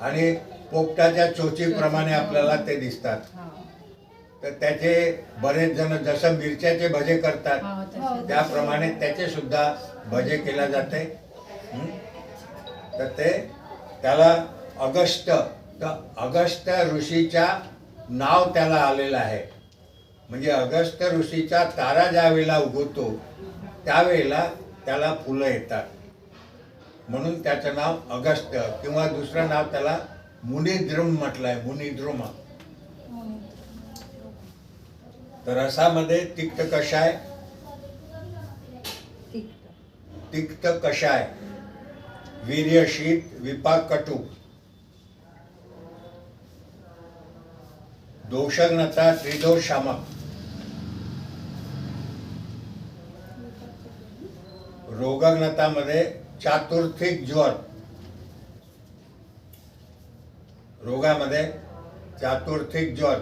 आणि पोपटाच्या चोचीप्रमाणे आपल्याला ते दिसतात. तर त्याचे बरेच जण जसं मिरच्याचे भजे करतात त्याप्रमाणे त्याचे सुद्धा भजे केले जाते. तर ते त्याला अगस्त, तर अगस्त ऋषीच्या नाव त्याला आलेलं आहे. म्हणजे अगस्त ऋषीचा तारा ज्या वेळेला उगवतो त्यावेळेला त्याला फुलं येतात म्हणून त्याचं नाव अगस्त. किंवा दुसरं नाव त्याला मुनिद्रुम म्हटलंय. मुनिद्रुम. तर रसामध्ये तिक्त कषाय. तिक्त कषाय, वीर्यशीत, विपाक कटू. दोषग्नता त्रिदोष शामक. रोगाग्नतामध्ये चातुर्थिक ज्वर. रोगामध्ये चातुर्थिक ज्वर.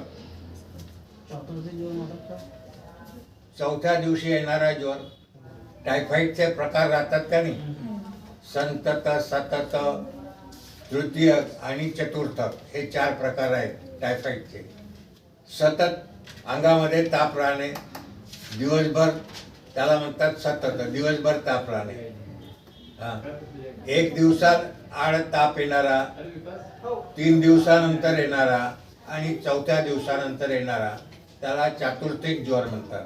चौथ्या दिवशी येणारा ज्वर. टायफॉइडचे प्रकार राहतात का नाही. संतत, सतत, तृतीय आणि चतुर्थ हे 4 प्रकार आहेत टायफॉइडचे. सतत अंगामध्ये ताप राहणे दिवसभर त्याला म्हणतात सतत. दिवसभर ताप राहणे. एक दिवसात आड ताप येणारा, 3 दिवसानंतर येणारा आणि चौथ्या दिवसानंतर येणारा त्याला चातुर्थिक ज्वर म्हणतात.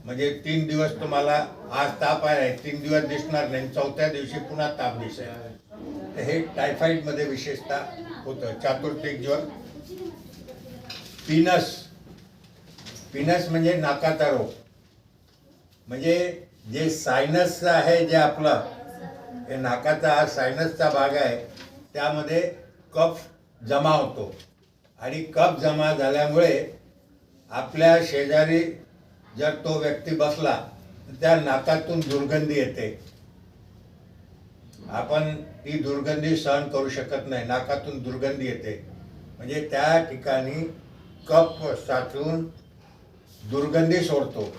म्हणजे 3 दिवस तुम्हाला आज ताप आहे, 3 दिवस दिसणार नाही, चौथ्या दिवशी पुन्हा ताप दिसेल. हे टायफॉइड मध्ये विशेषतः होतं चातुर्थिक ज्वर. पिनस. पिनस म्हणजे नाकाचा रोग. म्हणजे जे सायनस आहे, जे आपलं हे नाकाचा हा सायनसचा भाग आहे, त्यामध्ये कफ जमा होतो आणि कफ जमा झाल्यामुळे आपल्या शेजारी जर तो व्यक्ती बसला तर त्या नाकातून दुर्गंधी येते. आपण ती दुर्गंधी सहन करू शकत नाही. नाकातून दुर्गंधी येते म्हणजे त्या ठिकाणी कफ साचून दुर्गंधी सोडतो.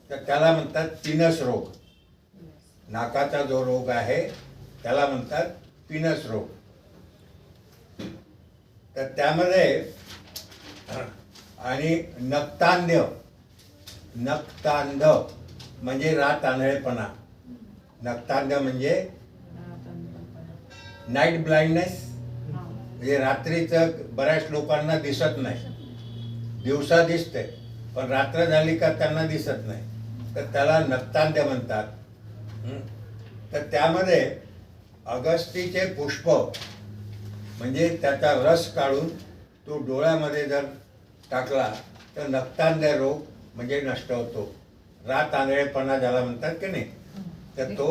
तर त्याला म्हणतात पिनस रोग. नाकाचा जो रोग आहे त्याला म्हणतात पिनस रोग. तर त्यामध्ये आणि नक्तांध्य. नक्तांध म्हणजे रात आंधळेपणा. नक्तांध्य म्हणजे नाईट ब्लाइंडनेस. म्हणजे रात्रीचं बऱ्याच लोकांना दिसत नाही. दिवसा दिसते पण रात्र झाली का त्यांना दिसत नाही. तर त्याला नक्तांध्य म्हणतात. तर त्यामध्ये अगस्तीचे पुष्प म्हणजे त्याचा रस काढून तो डोळ्यामध्ये जर टाकला तर नक्तांध्य रोग म्हणजे नष्ट होतो. रात आंधळेपणा ज्याला म्हणतात की नाही, तर तो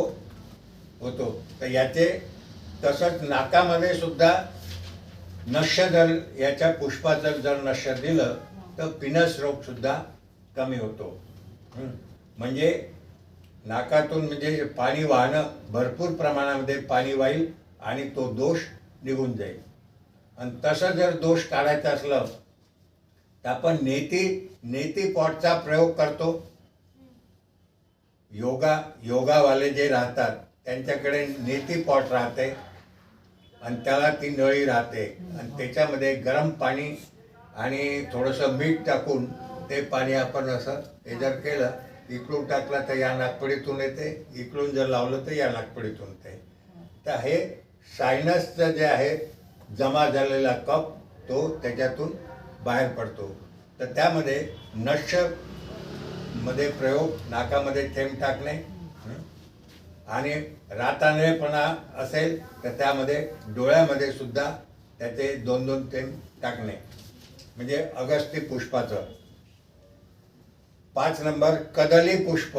होतो. तर याचे तसंच नाकामध्ये सुद्धा नश्य जर याच्या पुष्पाचं जर नश्य दिलं तर पिनस रोग सुद्धा कमी होतो. म्हणजे नाकातून म्हणजे पाणी वाहणं, भरपूर प्रमाणामध्ये पाणी वाहील आणि तो दोष निघून जाईल. आणि तसं जर दोष काढायचं असलं तर आपण नेती पॉटचा प्रयोग करतो. योगावाले जे राहतात त्यांच्याकडे नेती पॉट राहते आणि त्याला ती नळी राहते आणि त्याच्यामध्ये गरम पाणी आणि थोडंसं मीठ टाकून ते पाणी आपण असं हे जर केलं, इकडून टाकलं तर या नागपुडीतून येते, इकडून जर लावलं तर या नागपुडीतून येते. तर हे सायनसचं जे आहे जमा झालेला कप तो त्याच्यातून बाहेर पडतो. तर त्यामध्ये मध्ये प्रयोग, नाकामध्ये थेंब टाकणे आणि रातांधळेपणा असेल तर त्यामध्ये डोळ्यामध्ये सुद्धा त्याचे 2-2 थेंब टाकणे, म्हणजे अगस्ती पुष्पाचं. 5 नंबर कदली पुष्प.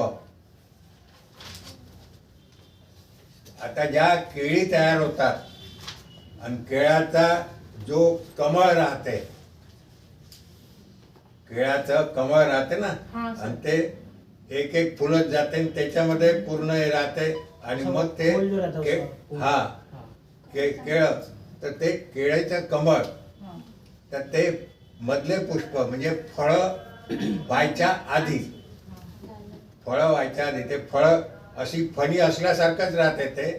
आता ज्या केळी तयार होतात आणि केळाचा जो कमळ राहते, केळाचं कमळ राहते ना, आणि ते एक एक फुलत जाते आणि त्याच्यामध्ये पूर्ण हे राहते आणि मग ते केळ, तर ते केळीचं कमळ, तर ते मधले पुष्प म्हणजे फळं व्हायच्या आधी ते फळं अशी फणी असल्यासारखंच राहते ते.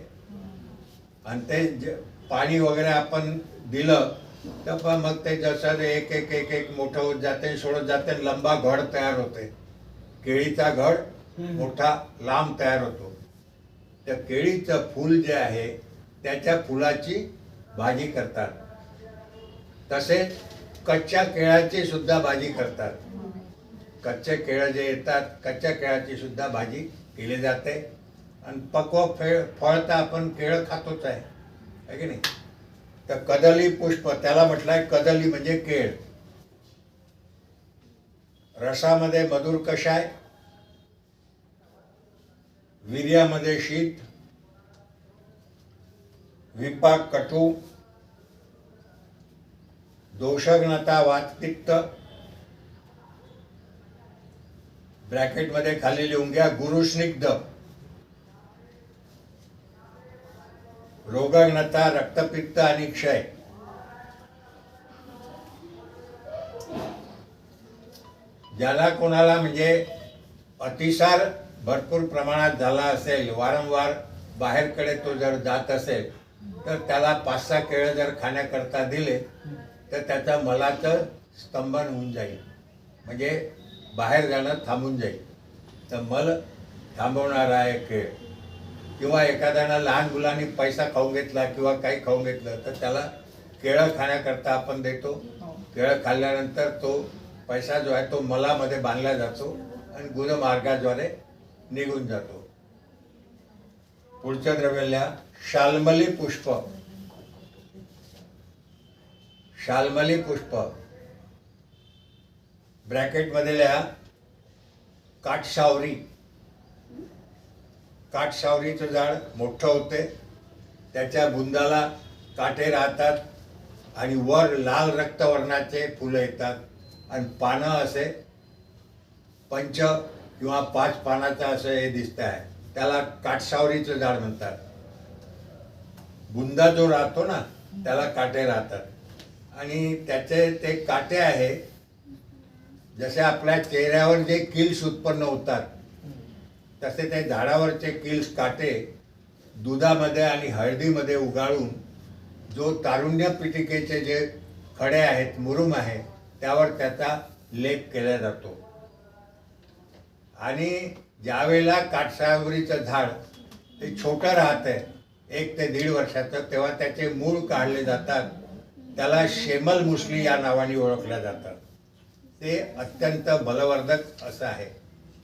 आणि ते पाणी वगैरे आपण दिलं तर मग ते जसं एक एक एक एक मोठं होत जाते, सोडत जाते, लंबा घड तयार होते. केळीचा घड मोठा लांब तयार होतो. त्या केळीचं फूल जे आहे त्याच्या फुलाची भाजी करतात. तसेच कच्च्या केळाची सुद्धा भाजी करतात. कच्चे केळं जे येतात, कच्च्या केळाची सुद्धा भाजी केली जाते. आणि पक्व फळ तर आपण केळं खातोच आहे की नाही. तर कदली पुष्प, त्याला म्हटलंय कदली म्हणजे केळ. रसामध्ये मधुर कषाय, वीर्यामध्ये शीत, विपाक कटू, दोषघ्नता वातपित्त, ब्रॅकेटमध्ये खाली लिहून घ्या गुरुस्निग्ध, रोगघ्नता रक्तपित्त आणि क्षय. ज्याला कोणाला म्हणजे अतिसार भरपूर प्रमाणात झाला असेल, वारंवार बाहेरकडे तो जर जात असेल, तर त्याला 5-6 केळं जर खाण्याकरता दिले तर त्याचं मलाचं स्तंभन होऊन जाईल, म्हणजे बाहेर जाणं थांबून जाईल. तर मल थांबवणारा आहे केळ. किंवा एखाद्यानं लहान मुलांनी पैसा खाऊन घेतला किंवा काही खाऊन घेतलं तर त्याला केळं खाण्याकरता आपण देतो. केळं खाल्ल्यानंतर तो पैसा जो आहे तो मलामध्ये बांधला जातो आणि गुदमार्गाद्वारे निघून जातो. पुढचं द्रव्य लिहा शाल्मली पुष्प. शाल्मली पुष्प ब्रॅकेटमध्ये लिहा काटसावरी. काटसावरीचं झाड मोठं होते, त्याच्या बुंदाला काटे राहतात आणि वर लाल रक्तवर्णाचे फुलं येतात आणि पानं असे 5 किंवा 5 पानाचं असं हे दिसत आहे, त्याला काटसावरीचं झाड म्हणतात. बुंदा जो राहतो ना त्याला काटे राहतात आणि त्याचे ते काटे आहे जसे आपल्या चेहऱ्यावर जे किल्स उत्पन्न होतात तसे ते झाडावरचे किल्स काटे दुधामध्ये आणि हळदीमध्ये उगाळून जो तारुण्य पिटिकेचे जे खडे आहेत, मुरुम आहे, त्यावर त्याचा लेप केला जातो. आणि ज्यावेळेला काटसावरीचं झाड ते छोटं राहतंय 1 ते 1.5 वर्षाचं, तेव्हा त्याचे मूळ काढले जातात. त्याला शेमल मुसली या नावाने ओळखल्या जातात. ते अत्यंत बलवर्धक असं आहे.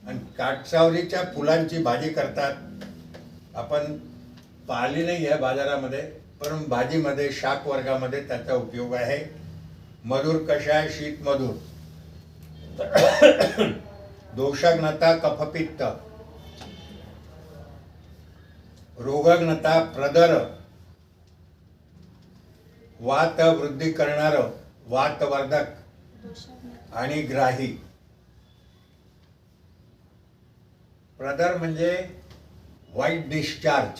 आणि काटसावरीच्या फुलांची भाजी करतात. आपण पाहिली नाही आहे बाजारामध्ये, पण भाजीमध्ये शाक वर्गामध्ये त्याचा उपयोग आहे. मधुर कषाय, शीत मधुर, दोषघ्नता कफपित्त, रोगघ्नता प्रदर, वात वृद्धी करणारं, वातवर्धक आणि ग्राही. प्रदर म्हणजे व्हाईट डिस्चार्ज.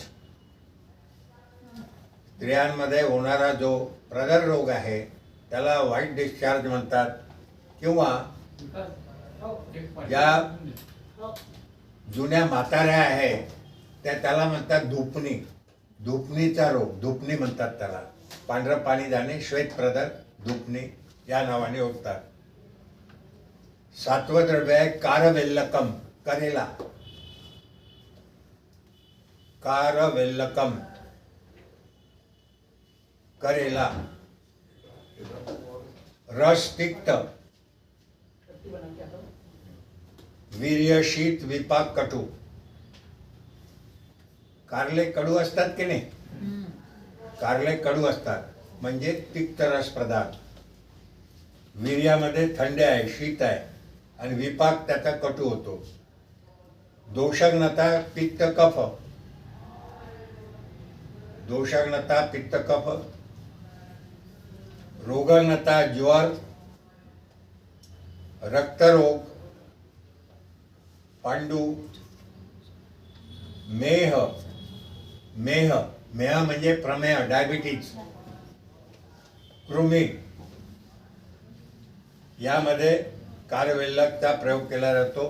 स्त्रियांमध्ये होणारा जो प्रदर रोग आहे त्याला व्हाईट डिस्चार्ज म्हणतात. किंवा ज्या जुन्या म्हाताऱ्या आहेत त्याला म्हणतात धुपणी. धुपणीचा रोग, धुपणी म्हणतात त्याला. पांढरं पाणी जाणे, श्वेतप्रदर, धुपणी या नावाने ओळखतात. 7वं द्रव्य आहे कारवेल्लकम, करेला. कारवेल्लकम, करेला. रस तिक्त, वीर्य शीत विपाक कटू. कारले कडू असतात की नाही? कारले कडू असतात म्हणजे तिक्त रस पदार्थ. वीर्यामध्ये थंड आहे, शीत आहे आणि विपाक त्याचा कटू होतो. दोषग्नता पित्त कफ, दोषग्नता पित्त कफ. रोगग्नता ज्वर, रक्तरोग, पांडू. मेह, मेह मेह म्हणजे प्रमेह, डायबिटीज. कृमी, यामध्ये कारवेल्लकचा प्रयोग केला जातो.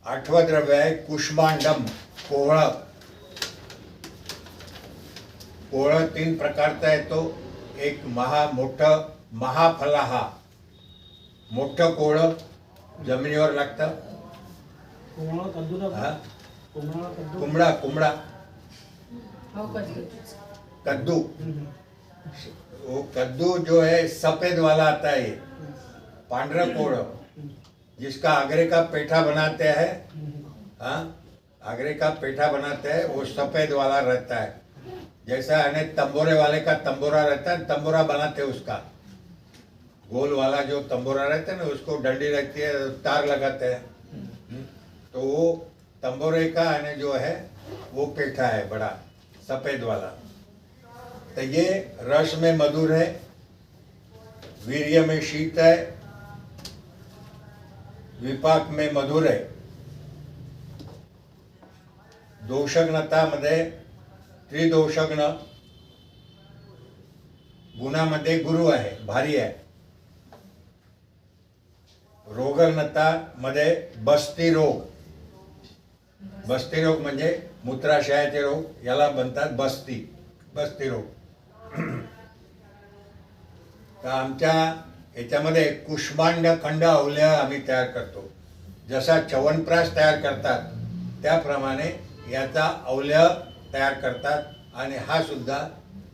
8वं द्रव्य आहे कुष्मांडम, कोहळ. कोहळ 3 प्रकारचा येतो. एक मोठं महाफलाहा, मोठं कोहळ जमिनीवर लागतं. हा? कुमड़ा, कुमड़ा, कद्दू. वो कद्दू जो है सफेद वाला आता है, पांढरा कोड़, जिसका आगरे का पेठा बनाते हैं. हाँ, आगरे का पेठा बनाते हैं, वो सफेद वाला रहता है. जैसा अनेक तंबोरे वाले का तंबोरा रहता है, तंबोरा बनाते हैं उसका. गोल वाला जो तंबोरा रहता है ना, उसको डंडी रहती है, तार लगाते हैं. तो वो तंबोरे का आने जो है वो पेठा है बड़ा सफेद वाला. तो ये रस में मधुर है, वीर्य में शीत है, विपाक में मधुर है. दोषग्नता मध्ये त्रिदोषग्न, गुणामध्ये गुरु आहे, भारी आहे. रोगग्नता मध्ये बस्ती रोग. बस्ती रोग म्हणजे मूत्राशयाचे रोग, याला म्हणतात बस्ती, बस्ती रोग. तर आमच्या याच्यामध्ये कुष्मांड खंड अवलय आम्ही तयार करतो. जसा च्यवनप्राश तयार करतात त्याप्रमाणे याचा अवलय तयार करतात. आणि हा सुद्धा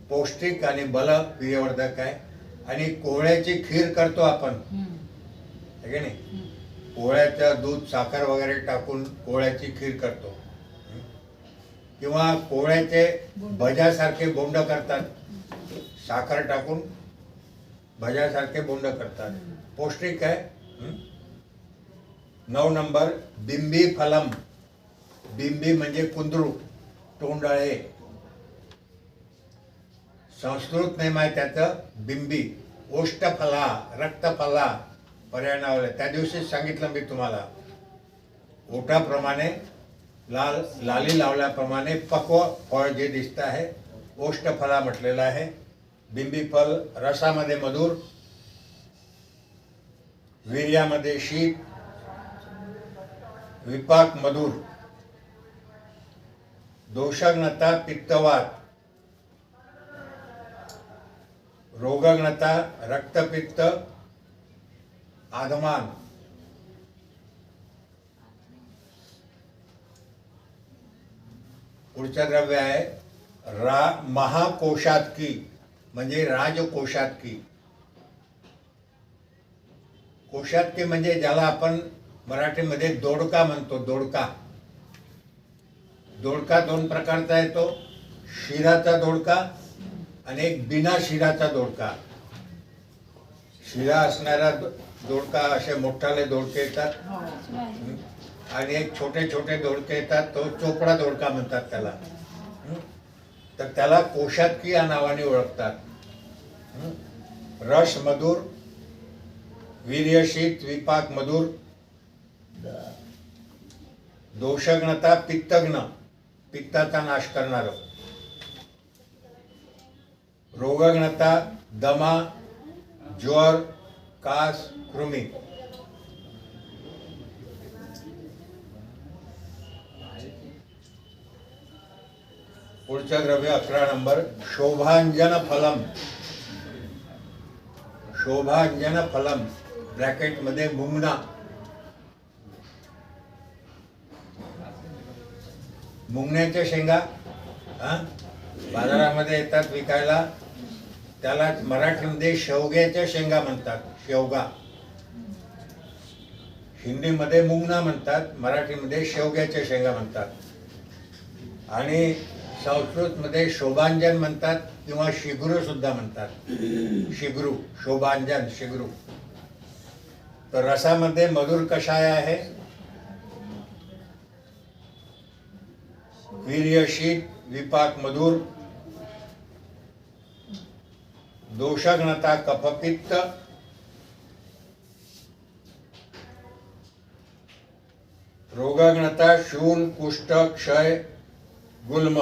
पौष्टिक आणि बलवीर्यवर्धक आहे. आणि कोहळ्याची खीर करतो आपण, है की नाही? कोहळ्याचं दूध, साखर वगैरे टाकून कोहळ्याची खीर करतो. किंवा कोहळ्याचे भज्यासारखे बोंड करतात, साखर टाकून भज्यासारखे बोंड करतात, पौष्टिक आहे. 9 नंबर बिंबी फलम. बिंबी म्हणजे कुंदरू, तोंडळे. संस्कृत नेम आहे त्याचं बिंबी. ओष्ठफला, रक्तफला पर्याय नावले. त्या दिवशीच सांगितलं मी तुम्हाला. ओठाप्रमाणे लाली लावल्याप्रमाणे पक्व फळ जे दिसतं आहे, ओष्ठफला म्हटलेलं आहे. बिंबी फल रसामध्ये मधुर, वीर्यामध्ये शीत, विपाक मधुर. दोषग्नता पित्तवात, रोगग्नता रक्तपित्त, आधमान. पुढचं द्रव्य आहे महाकोशातकी, म्हणजे राजकोशातकी. कोशातकी म्हणजे ज्याला आपण मराठीमध्ये दोडका म्हणतो. दोडका, दोडका 2 प्रकारचा येतो. शिराचा दोडका आणि एक बिना शिराचा दोडका. शिरा असणारा दोडका असे मोठाले दोडके येतात, आणि एक छोटे छोटे दोडके येतात, तो चोपडा दोडका म्हणतात त्याला. तर त्याला कोशातकी या नावाने ओळखतात. रस मधुर, वीर्यशीत, विपाक मधुर. दोषग्नता पित्तग्न, पित्ताचा नाश करणारं. रोगग्नता, दमा, ज्वर, कास, कृमी. पुढचं द्रव्य 11 नंबर शोभांजन फलम. शोभांजन फलम ब्रॅकेट मध्ये मुंगना. मुंगण्याच्या शेंगा बाजारामध्ये येतात विकायला, त्याला मराठीमध्ये शेवग्याच्या शेंगा म्हणतात. शेवगा हिंदीमध्ये मुंगना म्हणतात, मराठीमध्ये शेवग्याच्या शेंगा म्हणतात. आणि संस्कृतमध्ये शोभांजन म्हणतात किंवा शिगरू सुद्धा म्हणतात. शिगरू, शोभांजन, शिगरू. तर रसामध्ये मधुर कषाय आहे, वीर्यशीत, विपाक मधुर, दोषघ्नता कफपित्त, रोगघ्नता शूल, कुष्ठ, क्षय, गुल्म.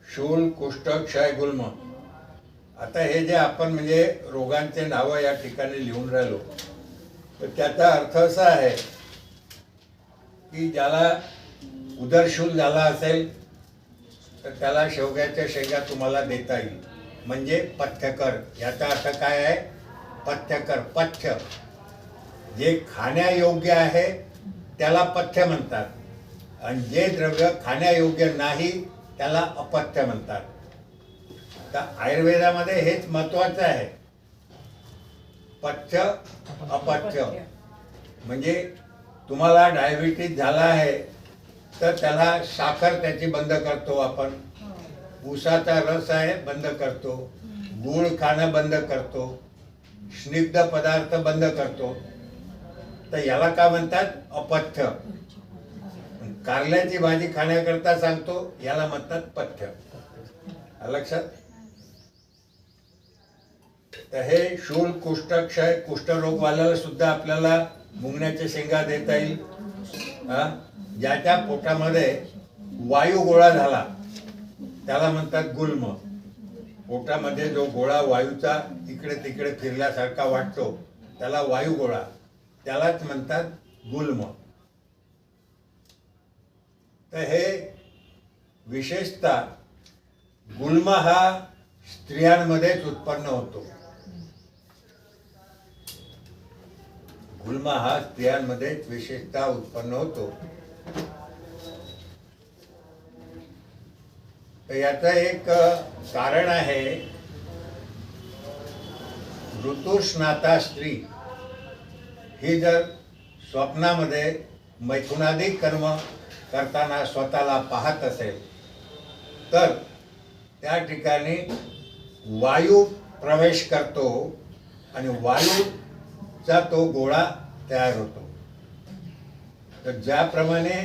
शूल, कुष्ठ, क्षय, गुल्म. आता हे जे आपण म्हणजे रोगांचे नावं या ठिकाणी लिहून राहिलो, तर त्याचा अर्थ असा आहे की ज्याला उदरशूल झाला असेल तर त्याला शेवग्याच्या शेंगा तुम्हाला देता येईल. म्हणजे पथ्यकर. याचा अर्थ काय आहे? पथ्यकर. पथ्य जे खाण्यायोग्य आहे त्याला पथ्य म्हणतात, आणि जे द्रव्य खाण्यायोग्य नाही त्याला अपथ्य म्हणतात. तर आयुर्वेदामध्ये हेच महत्वाचं आहे, पथ्य अपथ्य. म्हणजे तुम्हाला डायबिटीज झाला आहे तर त्याला साखर त्याची बंद करतो आपण, ऊसाचा रस आहे बंद करतो, गूळ खाणं बंद करतो, स्निग्ध पदार्थ बंद करतो. तर याला काय म्हणतात? अपथ्य. कारल्याची भाजी खाण्याकरता सांगतो, याला म्हणतात पथ्य. लक्षात. तर हे शूल, कुष्ठ, क्षय, कुष्ठरोग वाल्याला सुद्धा आपल्याला मुंगण्याच्या शेंगा देता येईल. ज्याच्या पोटामध्ये वायू गोळा झाला त्याला म्हणतात गुल्म. पोटामध्ये जो गोळा वायूचा इकडे तिकडे फिरल्यासारखा वाटतो त्याला वायू गोळा, त्यालाच म्हणतात गुल्म. तर हे विशेषतः गुल्म हा स्त्रियांमध्येच उत्पन्न होतो. गुल्म हा स्त्रियांमध्येच विशेषतः उत्पन्न होतो. तर याचं एक कारण आहे, ऋतुस्नाता स्त्री ही जर स्वप्नामध्ये मैथुनादी कर्म करताना स्वतःला पाहत असेल तर त्या ठिकाणी वायू प्रवेश करतो आणि वायूचा तो गोळा तयार होतो. तर ज्याप्रमाणे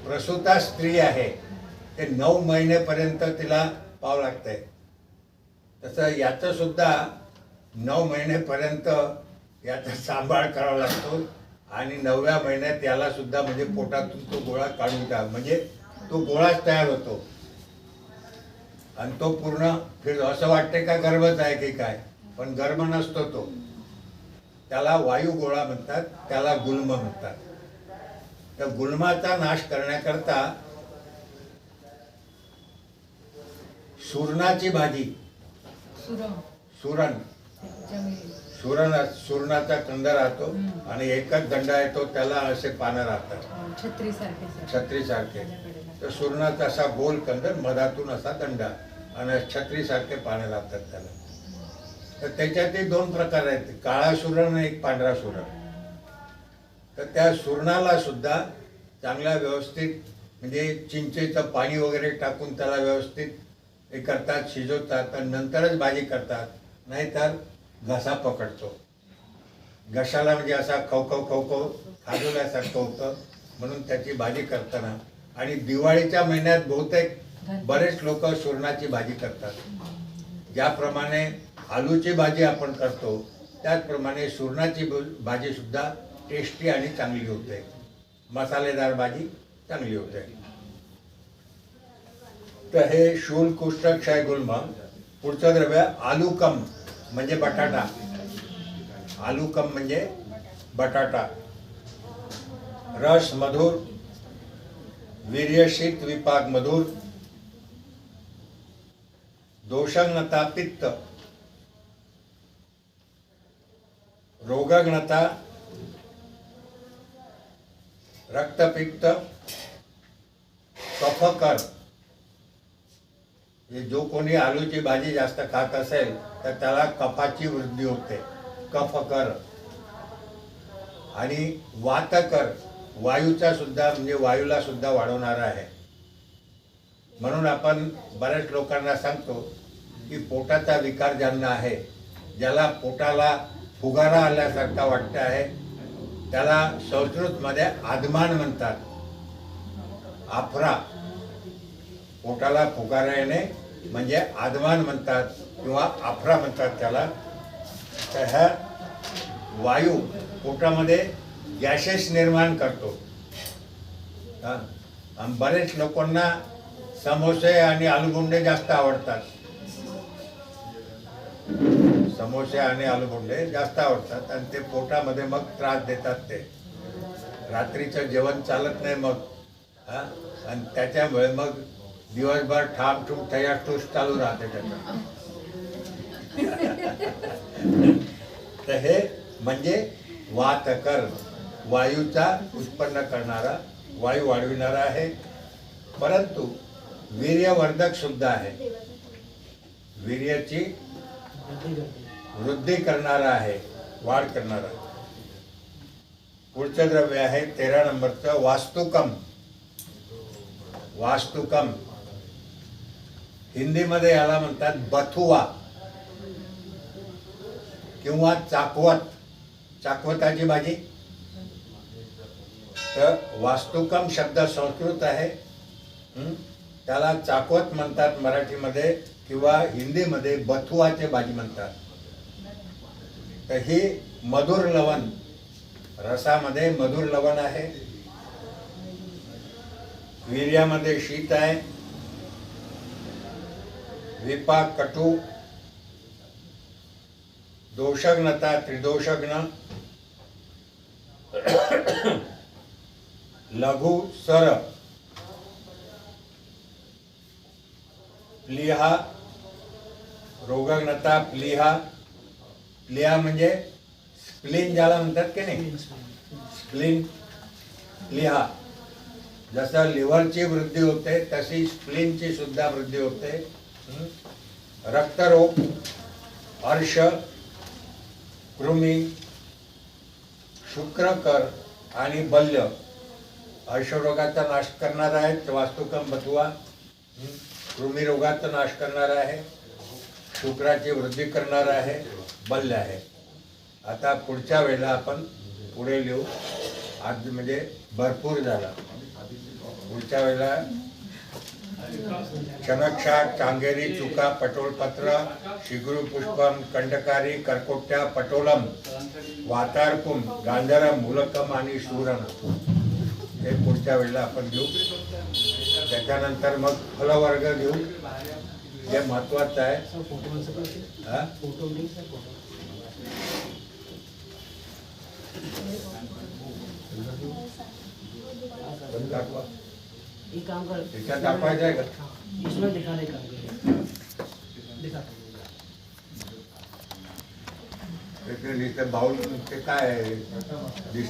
प्रसूता स्त्री आहे ते 9 महिनेपर्यंत तिला पाहावं लागतंय, तसं याचं सुद्धा 9 महिनेपर्यंत याचा सांभाळ करावा लागतो. आणि 9व्या महिन्यात याला सुद्धा म्हणजे पोटातून तो गोळा काढून टाक, म्हणजे तो गोळाच तयार होतो आणि तो पूर्ण फिर असं वाटते का गर्भच आहे की काय, पण गर्भ नसतो तो. त्याला वायू गोळा म्हणतात, त्याला गुल्म म्हणतात. तर गुल्माचा नाश करण्याकरता सुरणाची भाजी, सुरणाचा कंद राहतो आणि एकच दंडा येतो, त्याला असे पानं राहतात छत्रीसारखे. तर सुरणाचा असा गोल कंद, मधातून असा दंडा आणि छत्रीसारखे पानं राहतात त्याला. तर त्याच्यातही 2 प्रकार आहेत, काळा सुरण आणि एक पांढरा सुरण. तर त्या सुरणाला सुद्धा चांगल्या व्यवस्थित म्हणजे चिंचेचं पाणी वगैरे टाकून त्याला व्यवस्थित हे करतात, शिजवतात आणि नंतरच भाजी करतात. नाहीतर घसा पकडतो, घशाला म्हणजे असा खवखव खाजवल्यासारखं होतं, म्हणून त्याची भाजी करताना. आणि दिवाळीच्या महिन्यात बहुतेक बरेच लोक सुरणाची भाजी करतात. ज्याप्रमाणे आलूची भाजी आपण करतो त्याचप्रमाणे सुरणाची भाजी सुद्धा टेस्टी आणि चांगली होते. मसालेदार भाजी चांगली होते. तर हे शूल कुष्ठ क्षय गुल्म. पुढचं द्रव्य आलूकम म्हणजे बटाटा. आलूकम म्हणजे बटाटा. रस मधुर, वीर्यशीत विपाक मधुर, दोषग्नता पित्त, रोगग्नता रक्तपित्त, कफकर. हे जो कोणी आलूची भाजी जास्त खात असेल तर त्याला कफाची वृद्धी होते, कफकर. आणि वातकर, वायूचा सुद्धा म्हणजे वायूला सुद्धा वाढवणारा आहे. म्हणून आपण बऱ्याच लोकांना सांगतो की पोटाचा विकार ज्यांना आहे, ज्याला पोटाला फुगारा आल्यासारखा वाटतं आहे, त्याला संस्कृतमध्ये आदमान म्हणतात. आफरा, पोटाला फुगारा येणे म्हणजे आदमान म्हणतात किंवा आफरा म्हणतात त्याला. तर ह्या वायू पोटामध्ये गॅसेस निर्माण करतो. आणि बरेच लोकांना समोसे आणि आलूबुंडे जास्त आवडतात. समोसे आणि आलूबुंडे जास्त आवडतात आणि ते पोटामध्ये मग त्रास देतात. ते रात्रीचं जेवण चालत नाही मग. आणि त्याच्यामुळे मग दिवसभर ठाम ठूम तयार टूस चालू राहते त्याचं. तर हे म्हणजे वातकर, वायूचा उत्पन्न करणारा, वायू वाढविणारा आहे. परंतु वीर्यवर्धक सुद्धा आहे. वीर्याची वृद्धी करणारा आहे, वाढ करणारा. पुढचं द्रव्य आहे 13 नंबरचं वास्तुकम. वास्तुकम हिंदीमध्ये याला म्हणतात बथुआ किंवा चाकवत, चाकवताची भाजी. तर वास्तुकम शब्द संस्कृत आहे. त्याला चाकवत म्हणतात मराठीमध्ये किंवा हिंदीमध्ये बथुआची भाजी म्हणतात. तर ही मधुर लवण, रसामध्ये मधुर लवण आहे. वीर्यामध्ये शीत आहे. विपाक कटू, दोषग्नता त्रिदोषग्न, लघु सर, प्लीहा, रोगग्नता प्लीहा. प्लीहा म्हणजे स्प्लीन ज्याला म्हणतात की नाही, स्प्लीन. प्लीहा जसं लिव्हरची वृद्धी होते तशी स्प्लीनची सुद्धा वृद्धी होते. रक्तरोग, अर्श, कृमी, शुक्रकर आणि बल्य. अर्शरोगाचा नाश करणार आहे वास्तुकम बथुआ. कृमी रोगाचा नाश करणार आहे, शुक्राची वृद्धी करणार आहे, बल्य आहे. आता पुढच्या वेळेला आपण पुढे लिहू. आज म्हणजे भरपूर झाला. पुढच्या वेळेला क्षणक्षा, चांगेरी, चुका, पटोलपत्र, शिगरू पुष्पम, कंडकारी, कर्कोट्या, पटोलम, वातारकुम, गांधरम, मूलकम आणि शूरण. हे पुढच्या वेळेला आपण घेऊ. त्याच्यानंतर मग फलवर्ग घेऊ, जे महत्वाचं आहे. त्याच्यात दाखवायचं आहे का? बाउल ते काय आहे?